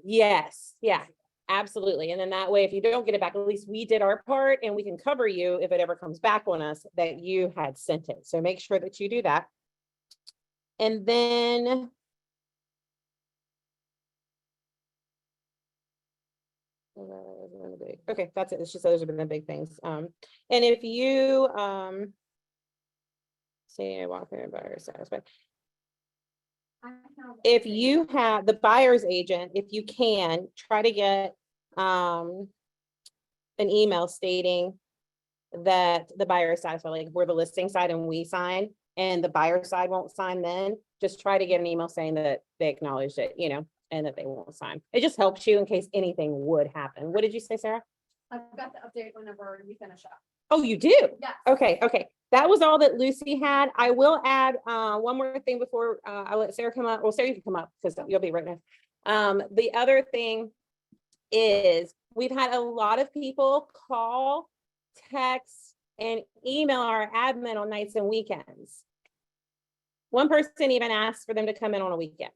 Yes, yeah. Absolutely. And then that way, if you don't get it back, at least we did our part and we can cover you if it ever comes back on us that you had sent it. So make sure that you do that. And then okay, that's it. It's just those have been the big things. And if you say I walk in buyer satisfied. If you have the buyer's agent, if you can, try to get an email stating that the buyer is satisfied, like we're the listing side and we sign and the buyer side won't sign, then just try to get an email saying that they acknowledged it, and that they won't sign. It just helps you in case anything would happen. What did you say, Sarah? I've got the update whenever you finish up. Oh, you do? Yes. Okay, okay. That was all that Lucy had. I will add one more thing before I let Sarah come up. Well, Sarah, you can come up because you'll be right next. The other thing is we've had a lot of people call, text, and email our admin on nights and weekends. One person even asked for them to come in on a weekend.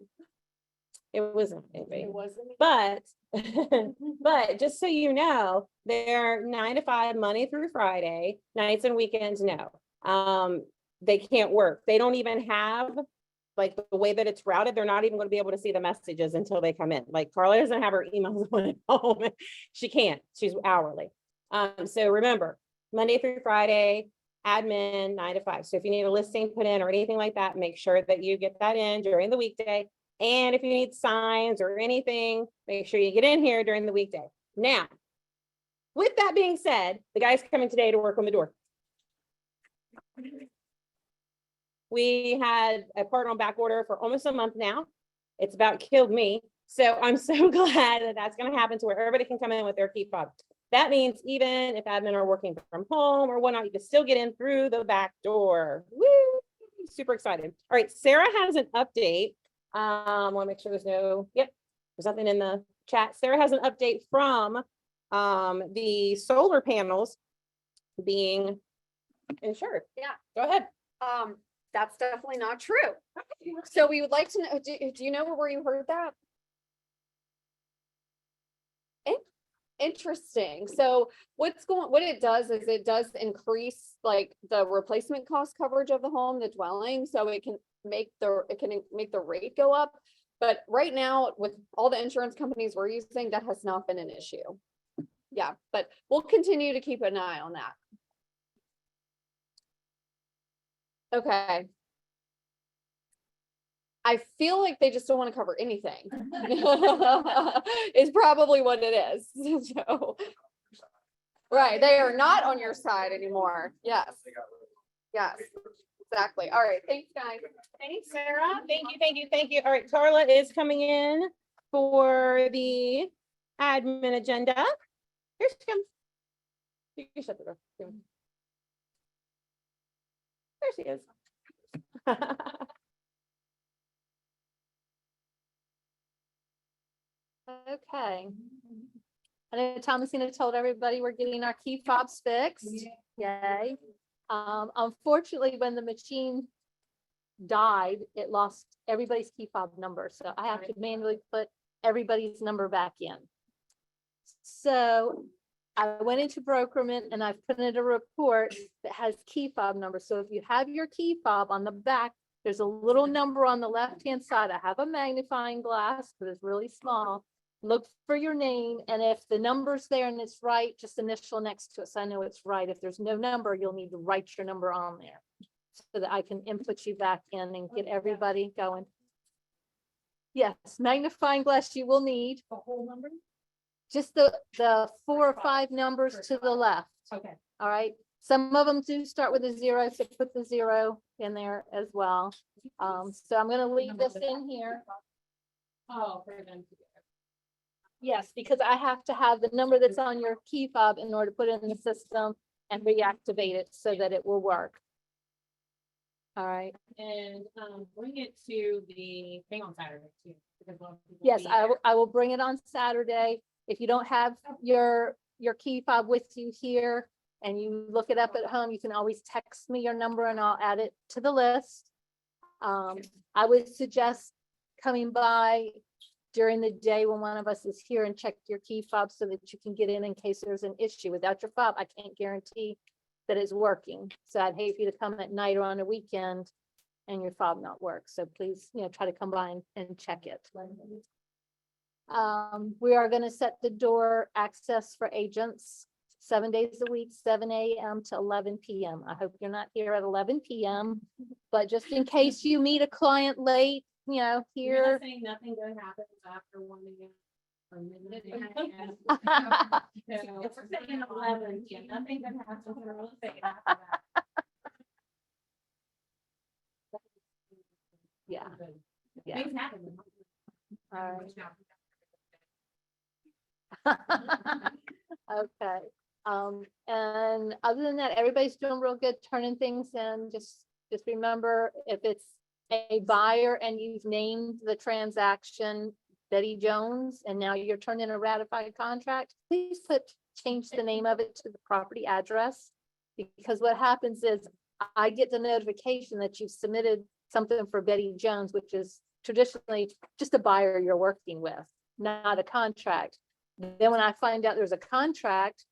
It wasn't anybody. It wasn't. But, but just so you know, they're 9 to 5, Monday through Friday, nights and weekends, no. They can't work. They don't even have, like, the way that it's routed, they're not even going to be able to see the messages until they come in. Like, Carla doesn't have her emails on at home. She can't, she's hourly. So remember, Monday through Friday, admin 9 to 5. So if you need a listing put in or anything like that, make sure that you get that in during the weekday. And if you need signs or anything, make sure you get in here during the weekday. Now, with that being said, the guy's coming today to work on the door. We had a part on back order for almost a month now. It's about killed me. So I'm so glad that that's going to happen to where everybody can come in with their key fob. That means even if admin are working from home or whatnot, you can still get in through the back door. Woo! Super excited. All right, Sarah has an update. Want to make sure there's there's nothing in the chat. Sarah has an update from the solar panels being insured. Yeah. Go ahead. That's definitely not true. So we would like to know, do you know where you heard that? Interesting. So what it does is it does increase like the replacement cost coverage of the home, the dwelling, so it can make the rate go up. But right now, with all the insurance companies we're using, that has not been an issue. Yeah, but we'll continue to keep an eye on that. Okay. I feel like they just don't want to cover anything. Is probably what it is. So, right, they are not on your side anymore. Yes. Yes, exactly. All right, thanks, guys. Thanks, Sarah. Thank you, thank you, thank you. All right, Carla is coming in for the admin agenda. Here she comes. You shut the door. There she is. Okay. I know Thomasina told everybody we're getting our key fobs fixed. Yay. Unfortunately, when the machine died, it lost everybody's key fob number. So I have to manually put everybody's number back in. So I went into Brokerman and I've put in a report that has key fob number. So if you have your key fob on the back, there's a little number on the left-hand side. I have a magnifying glass, but it's really small. Look for your name, and if the number's there and it's right, just initial next to it so I know it's right. If there's no number, you'll need to write your number on there so that I can input you back in and get everybody going. Yes, magnifying glass you will need. The whole number? Just the 4 or 5 numbers to the left. Okay. All right. Some of them do start with a 0, so put the 0 in there as well. So I'm going to leave this in here. Oh, for them to get. Yes, because I have to have the number that's on your key fob in order to put it in the system and reactivate it so that it will work. All right. And bring it to the thing on Saturday too. Because a lot of people Yes, be I will bring it on Saturday. If you don't have your key fob with you here and you look it up at home, you can always text me your number and I'll add it to the list. I would suggest coming by during the day when one of us is here and check your key fob so that you can get in case there's an issue. Without your fob, I can't guarantee that it's working. So I'd hate for you to come at night or on a weekend and your fob not work. So please, try to come by and check it. We are going to set the door access for agents 7 days a week, 7 a.m. to 11 p.m. I hope you're not here at 11 p.m. But just in case you meet a client late, You're here. not saying nothing good happens after 1 a.m. or midnight. So if we're saying 11, yeah, nothing good happens. We're really saying after that. Yeah. Yeah. Things happen. All right. Okay, and other than that, everybody's doing real good, turning things in. Just remember, if it's a buyer and you've named the transaction Betty Jones, and now you're turning a ratified contract, please change the name of it to the property address. Because what happens is I get the notification that you've submitted something for Betty Jones, which is traditionally just a buyer you're working with, not a contract. Then when I find out there's a contract,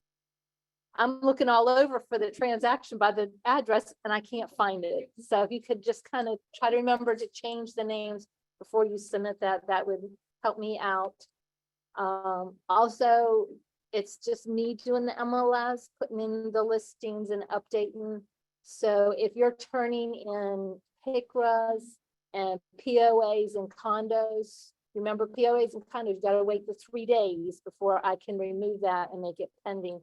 I'm looking all over for the transaction by the address and I can't find it. So if you could just kind of try to remember to change the names before you submit that, that would help me out. Also, it's just me doing the MLS, putting in the listings and updating. So if you're turning in PICRAs and POAs and condos, remember POAs and condos, you gotta wait the 3 days before I can remove that and make it pending.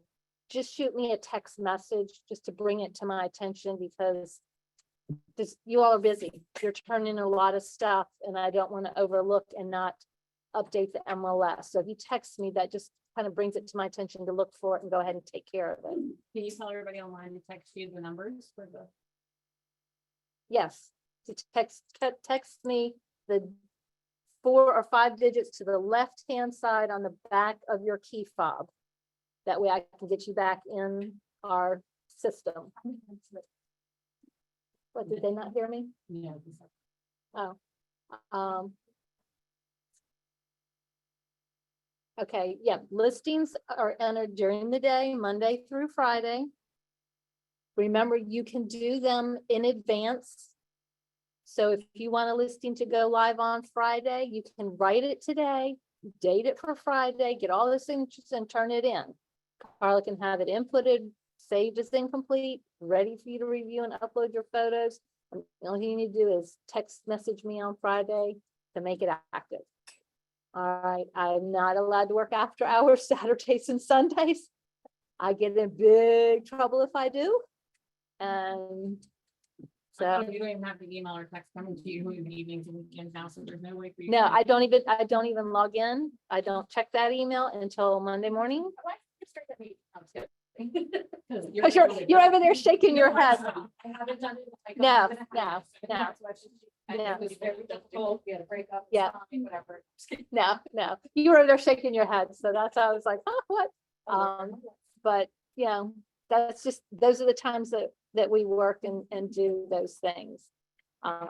Just shoot me a text message just to bring it to my attention, because you all are busy. You're turning a lot of stuff and I don't want to overlook and not update the MLS. So if you text me, that just kind of brings it to my attention to look for it and go ahead and take care of it. Can you tell everybody online to text you the numbers for the? Yes, to text me the 4 or 5 digits to the left-hand side on the back of your key fob. That way I can get you back in our system. What, did they not hear me? No. Oh. Okay, yeah, listings are entered during the day, Monday through Friday. Remember, you can do them in advance. So if you want a listing to go live on Friday, you can write it today, date it for Friday, get all the signatures and turn it in. Carla can have it inputted, saved as incomplete, ready for you to review and upload your photos. And the only thing you need to do is text message me on Friday to make it active. All right, I'm not allowed to work after hours, Saturdays and Sundays. I get in big trouble if I do. And so, You don't even have the email or text coming to you in the evenings and weekends now, so there's no way for you. no, I don't even log in. I don't check that email until Monday morning. Because you're over there shaking your head. I haven't done it. like, No, I'm gonna no, have to. no. That's why No. it was very difficult. We had a breakup. Yeah. Whatever. No, you were over there shaking your head. So that's how I was like, oh, what? But you know, that's just, those are the times that we work and do those things.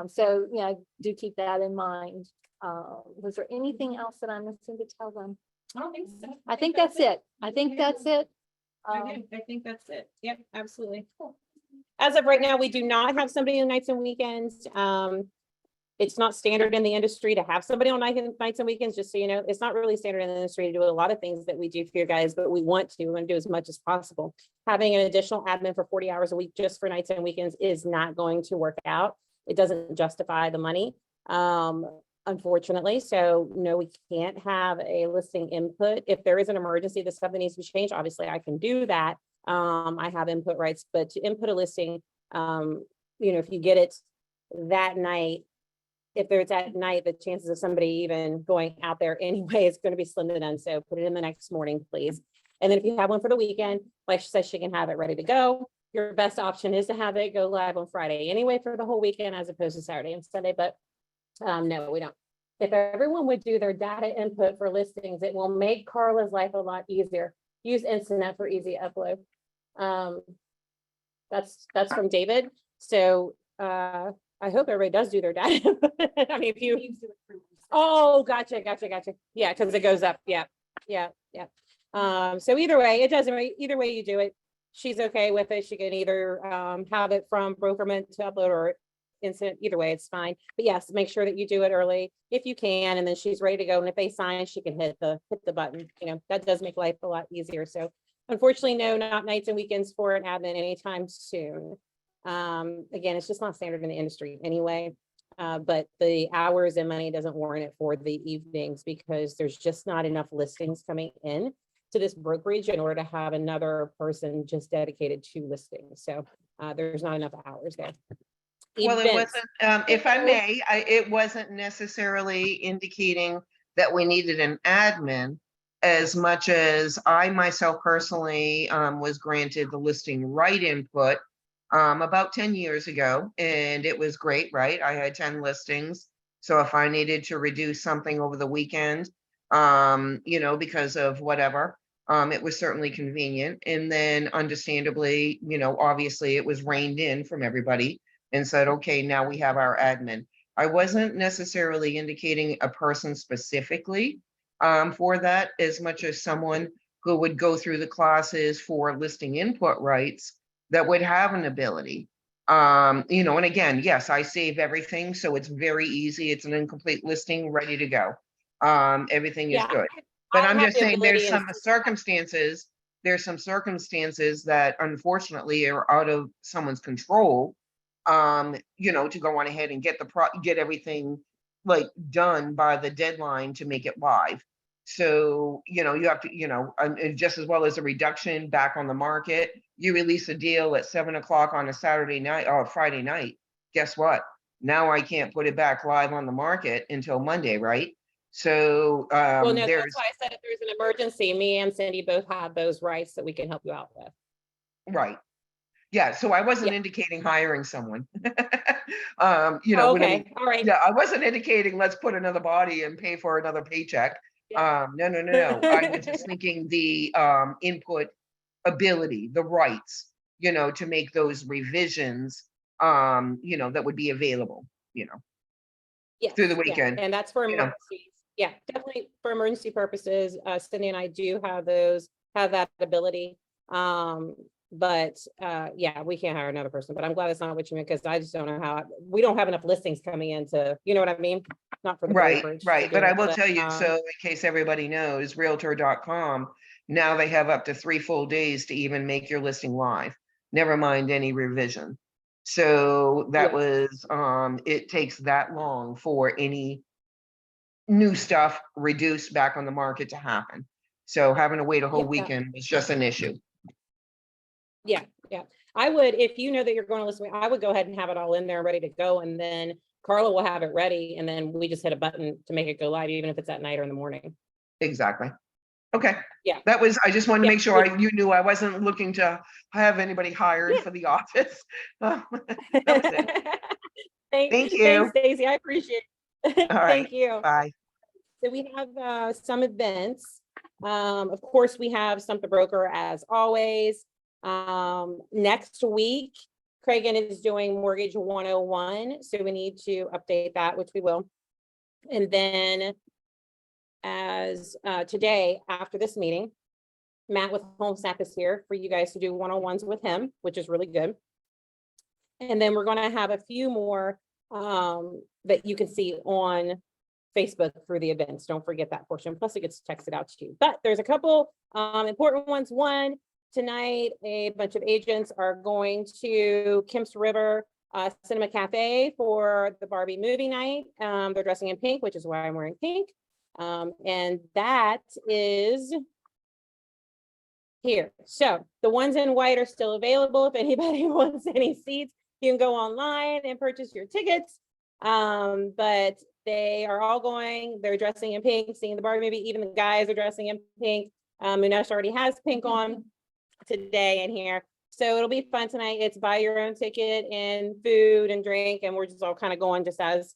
So, you know, do keep that in mind. Was there anything else that I'm missing to tell them? I don't think so. I think that's it. I think that's it. I think that's it. Yep, absolutely. As of right now, we do not have somebody on nights and weekends. It's not standard in the industry to have somebody on nights and weekends, just so you know. It's not really standard in the industry to do a lot of things that we do for you guys, but we want to do as much as possible. Having an additional admin for 40 hours a week just for nights and weekends is not going to work out. It doesn't justify the money, unfortunately. So no, we can't have a listing input. If there is an emergency that something needs to be changed, obviously I can do that. I have input rights, but to input a listing, you know, if you get it that night, if there's at night, the chances of somebody even going out there anyway is going to be slim to none. So put it in the next morning, please. And then if you have one for the weekend, like she says, she can have it ready to go. Your best option is to have it go live on Friday anyway for the whole weekend, as opposed to Saturday and Sunday. But no, we don't. If everyone would do their data input for listings, it will make Carla's life a lot easier. Use Instinet for easy upload. That's from David. So I hope everybody does do their data. I mean, if you, oh, gotcha. Yeah, because it goes up. Yeah. So either way, it doesn't, either way you do it, she's okay with it. She can either have it from Brokerment to upload or instant, either way, it's fine. But yes, make sure that you do it early if you can, and then she's ready to go. And if they sign, she can hit the button. You know, that does make life a lot easier. So unfortunately, no, not nights and weekends for an admin anytime soon. Again, it's just not standard in the industry anyway. But the hours and money doesn't warrant it for the evenings because there's just not enough listings coming in to this brokerage in order to have another person just dedicated to listings. So there's not enough hours there. Well, it Events. wasn't, if I may, it wasn't necessarily indicating that we needed an admin as much as I myself personally was granted the listing right input about 10 years ago, and it was great, right? I had 10 listings. So if I needed to reduce something over the weekend, you know, because of whatever, it was certainly convenient. And then understandably, you know, obviously it was reined in from everybody and said, okay, now we have our admin. I wasn't necessarily indicating a person specifically for that, as much as someone who would go through the classes for listing input rights that would have an ability. You know, and again, yes, I save everything, so it's very easy. It's an incomplete listing, ready to go. Everything is Yeah, good. But I I'm have just the saying there's ability and some circumstances, that unfortunately are out of someone's control. You know, to go on ahead and get everything like done by the deadline to make it live. So, you know, you have to, you know, and just as well as a reduction back on the market, you release a deal at 7 o'clock on a Saturday night or Friday night. Guess what? Now I can't put it back live on the market until Monday, right? So well, no, that's there's why I said if there's an emergency, me and Cindy both have those rights that we can help you out with. right. Yeah, so I wasn't Yeah. indicating hiring someone. You Oh, know, okay, all right. yeah, I wasn't indicating let's put another body and pay for another paycheck. No. I was just thinking the input ability, the rights, you know, to make those revisions, you know, that would be available, you know, Yes, through the yeah, weekend. and that's for you know. emergencies. Yeah, definitely for emergency purposes. Cindy and I do have that ability. But yeah, we can't hire another person, but I'm glad it's not what you meant, because I just don't know how, we don't have enough listings coming in to, you know what I mean? Not for the Right, brokerage to right. do But I it, will tell you, so um, in case everybody knows, Realtor.com, now they have up to 3 full days to even make your listing live, never mind any revision. So that Yeah. was, it takes that long for any new stuff reduced back on the market to happen. So having to wait a whole Yeah. weekend was just an issue. Yeah, I would, if you know that you're going to listen, I would go ahead and have it all in there ready to go, and then Carla will have it ready, and then we just hit a button to make it go live, even if it's at night or in the morning. Exactly. Okay. Yeah. That was, I just wanted to Yeah, make sure you knew I wasn't looking to have anybody hired Yeah. for the office. That was it. Thank you. Thanks, Stacy. I appreciate it. All right. Thank you. Bye. So we have some events. Of course, we have Stump the Broker as always. Next week, Cragen is doing Mortgage 101, so we need to update that, which we will. And then as today, after this meeting, Matt with HomeSnap is here for you guys to do 101s with him, which is really good. And then we're going to have a few more that you can see on Facebook through the events. Don't forget that portion. Plus it gets texted out to you. But there's a couple important ones. One, tonight, a bunch of agents are going to Kemp's River Cinema Cafe for the Barbie movie night. They're dressing in pink, which is why I'm wearing pink. And that is here. So the ones in white are still available. If anybody wants any seats, you can go online and purchase your tickets. But they are all going, they're dressing in pink, seeing the Barbie movie. Even the guys are dressing in pink. Munesh already has pink on today in here. So it'll be fun tonight. It's buy your own ticket and food and drink. And we're just all kind of going just as,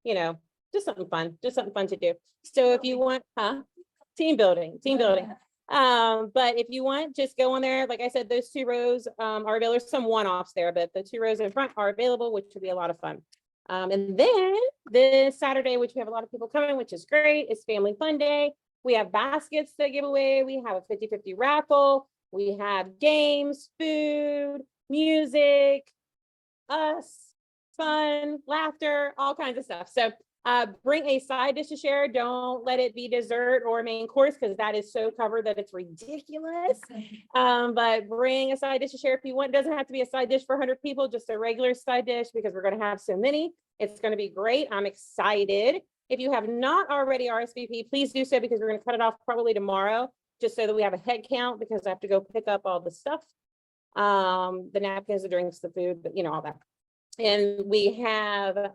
you know, just something fun to do. So if you want, team building. But if you want, just go on there. Like I said, those 2 rows are available. There's some one-offs there, but the 2 rows in front are available, which will be a lot of fun. And then this Saturday, which we have a lot of people coming, which is great, is Family Fun Day. We have baskets to give away. We have a 50-50 raffle. We have games, food, music, us, fun, laughter, all kinds of stuff. So bring a side dish to share. Don't let it be dessert or main course, because that is so covered that it's ridiculous. But bring a side dish to share if you want. It doesn't have to be a side dish for 100 people, just a regular side dish, because we're going to have so many. It's going to be great. I'm excited. If you have not already RSVP, please do so, because we're going to cut it off probably tomorrow, just so that we have a head count, because I have to go pick up all the stuff. The napkins, the drinks, the food, you know, all that. And we have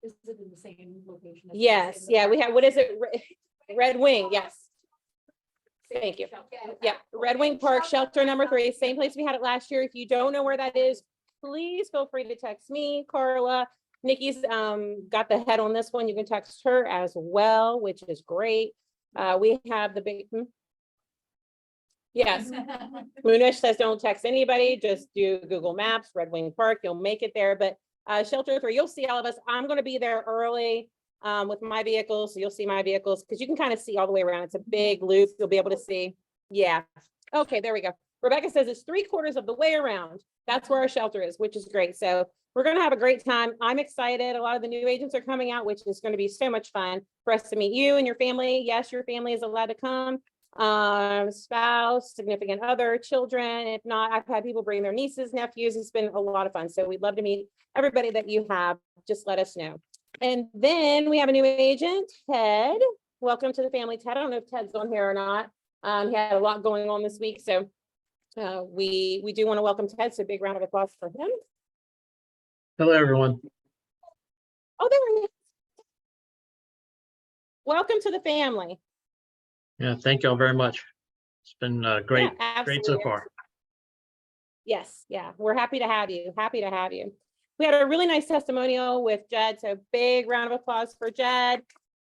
Is it in the same location? as the Yes, same yeah, we park? have, what is it? Red Wing, yes. Thank you. Yeah, Red Wing Park, shelter number 3, same place we had it last year. If you don't know where that is, please feel free to text me, Carla. Nikki's got the head on this one. You can text her as well, which is great. We have the big, yes. Munish says don't text anybody, just do Google Maps, Red Wing Park, you'll make it there. But shelter 3, you'll see all of us. I'm gonna be there early with my vehicles, so you'll see my vehicles, because you can kind of see all the way around. It's a big loop, you'll be able to see. Yeah, okay, there we go. Rebecca says it's 3/4 of the way around. That's where our shelter is, which is great. So we're gonna have a great time. I'm excited. A lot of the new agents are coming out, which is gonna be so much fun for us to meet you and your family. Yes, your family is allowed to come. Spouse, significant other, children. If not, I've had people bring their nieces, nephews. It's been a lot of fun. So we'd love to meet everybody that you have. Just let us know. And then we have a new agent, Ted. Welcome to the family, Ted. I don't know if Ted's on here or not. He had a lot going on this week, so we do want to welcome Ted. So big round of applause for him. Hello, everyone. Oh, there he is. Welcome to the family. Yeah, thank you all very much. It's been great, Yeah, great so absolutely. far. Yes, yeah, we're happy to have you. Happy to have you. We had a really nice testimonial with Jed, so big round of applause for Jed.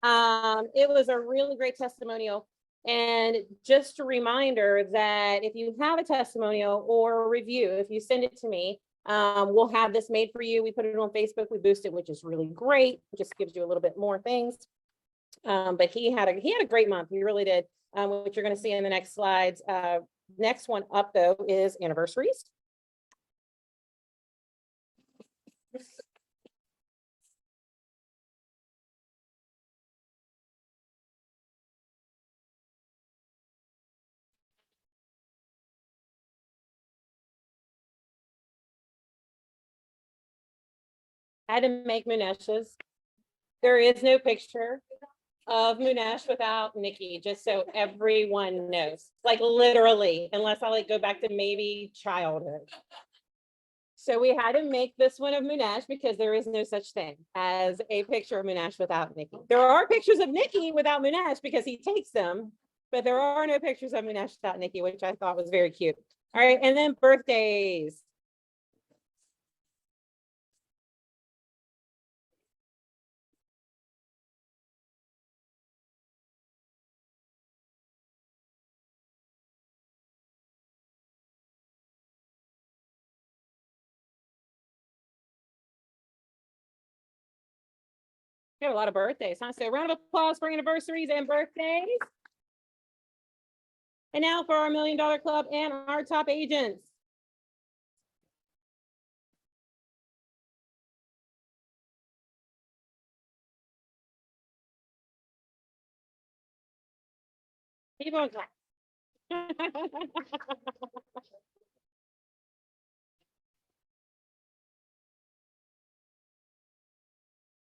It was a really great testimonial. And just a reminder that if you have a testimonial or a review, if you send it to me, we'll have this made for you. We put it on Facebook, we boost it, which is really great. It just gives you a little bit more things. But he had a great month. He really did, which you're going to see in the next slides. Next one up though is anniversaries. I had to make Munesh's. There is no picture of Munesh without Nikki, just so everyone knows, like literally, unless I like go back to maybe childhood. So we had to make this one of Munesh because there is no such thing as a picture of Munesh without Nikki. There are pictures of Nikki without Munesh because he takes them, but there are no pictures of Munesh without Nikki, which I thought was very cute. All right, and then birthdays. We have a lot of birthdays, huh? So round of applause for anniversaries and birthdays. And now for our $1 Million Club and our top agents. Keep on clap.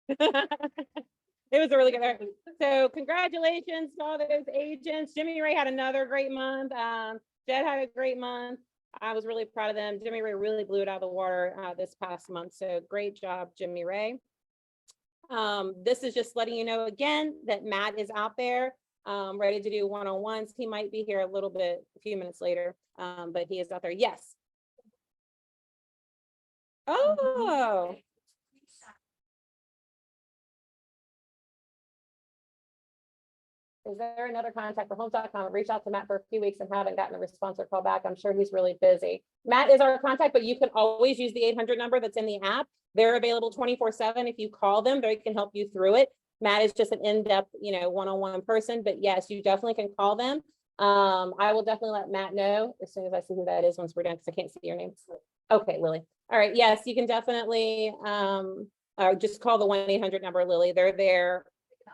It was a really good. So congratulations to all those agents. Jimmy Ray had another great month. Jed had a great month. I was really proud of them. Jimmy Ray really blew it out of the water this past month. So great job, Jimmy Ray. This is just letting you know again that Matt is out there ready to do one-on-ones. He might be here a few minutes later, but he is out there. Yes. Oh. Is there another contact for Homes.com? Reach out to Matt for a few weeks and haven't gotten a response or call back. I'm sure he's really busy. Matt is our contact, but you can always use the 800 number that's in the app. They're available 24/7. If you call them, they can help you through it. Matt is just an in-depth, one-on-one person, but yes, you definitely can call them. I will definitely let Matt know as soon as I see who that is once we're done, because I can't see your name. Okay, Lily. All right, yes, you can definitely just call the 1-800 number, Lily. They're there.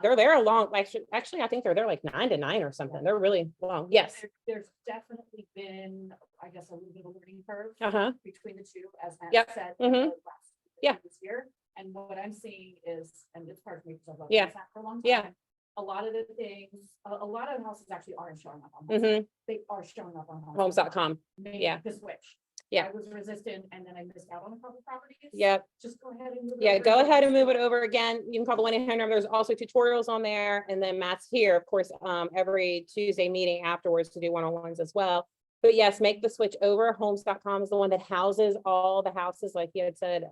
They're there a long, actually, I think they're there like 9 to 9 or something. They're really long. Yes. There's definitely been, I guess, a little bit of a learning curve between the two, as Matt Yep. said. Yeah. This year, and what I'm seeing is, and it's hard for me because I've loved Yeah. this app for a long time. Yeah. A lot of the things, a lot of houses actually aren't showing up on. Mhm. They are showing up on Homes.com. Maybe Yeah. the switch. Yeah. I was resistant and then I missed out on a couple properties. Yep. Just go ahead and. move it Yeah, over go to- ahead and move it over again. You can call the 1-800 number. There's also tutorials on there. And then Matt's here, of course, every Tuesday meeting afterwards to do one-on-ones as well. But yes, make the switch over. Homes.com is the one that houses all the houses, like you had said,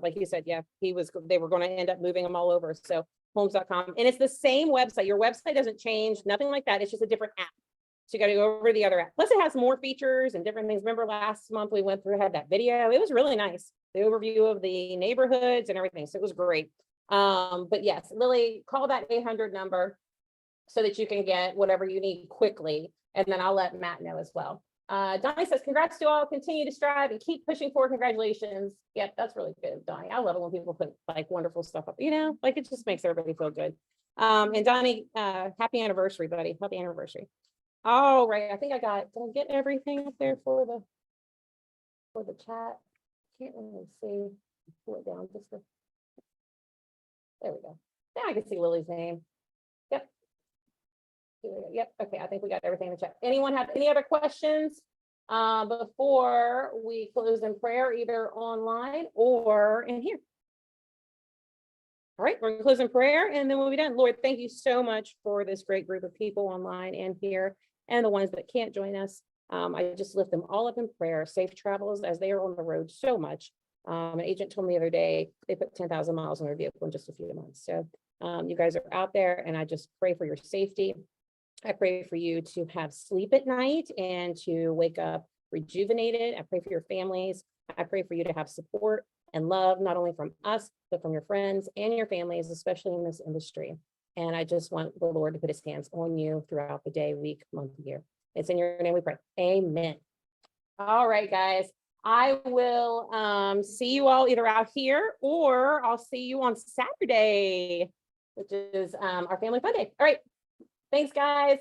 like you said, yeah, they were going to end up moving them all over. So homes.com, and it's the same website. Your website doesn't change, nothing like that. It's just a different app. So you got to go over to the other app. Plus it has more features and different things. Remember last month we went through, had that video. It was really nice. The overview of the neighborhoods and everything. So it was great. But yes, Lily, call that 800 number so that you can get whatever you need quickly. And then I'll let Matt know as well. Donnie says, congrats to all, continue to strive and keep pushing forward. Congratulations. Yep, that's really good, Donnie. I love it when people put like wonderful stuff up, like it just makes everybody feel good. And Donnie, happy anniversary, buddy. Happy anniversary. All right, I think did I get everything up there for the chat? Can't really see. Pull it down just there we go. Now I can see Lily's name. Yep. Yep. Okay. I think we got everything in the chat. Anyone have any other questions before we close in prayer, either online or in here? All right, we're gonna close in prayer and then we'll be done. Lord, thank you so much for this great group of people online and here and the ones that can't join us. I just lift them all up in prayer, safe travels as they are on the road so much. An agent told me the other day, they put 10,000 miles on their vehicle in just a few months. So you guys are out there and I just pray for your safety. I pray for you to have sleep at night and to wake up rejuvenated. I pray for your families. I pray for you to have support and love, not only from us, but from your friends and your families, especially in this industry. And I just want the Lord to put his hands on you throughout the day, week, month, year. It's in your name we pray. Amen. All right, guys. I will see you all either out here or I'll see you on Saturday, which is our family fun day. All right. Thanks, guys.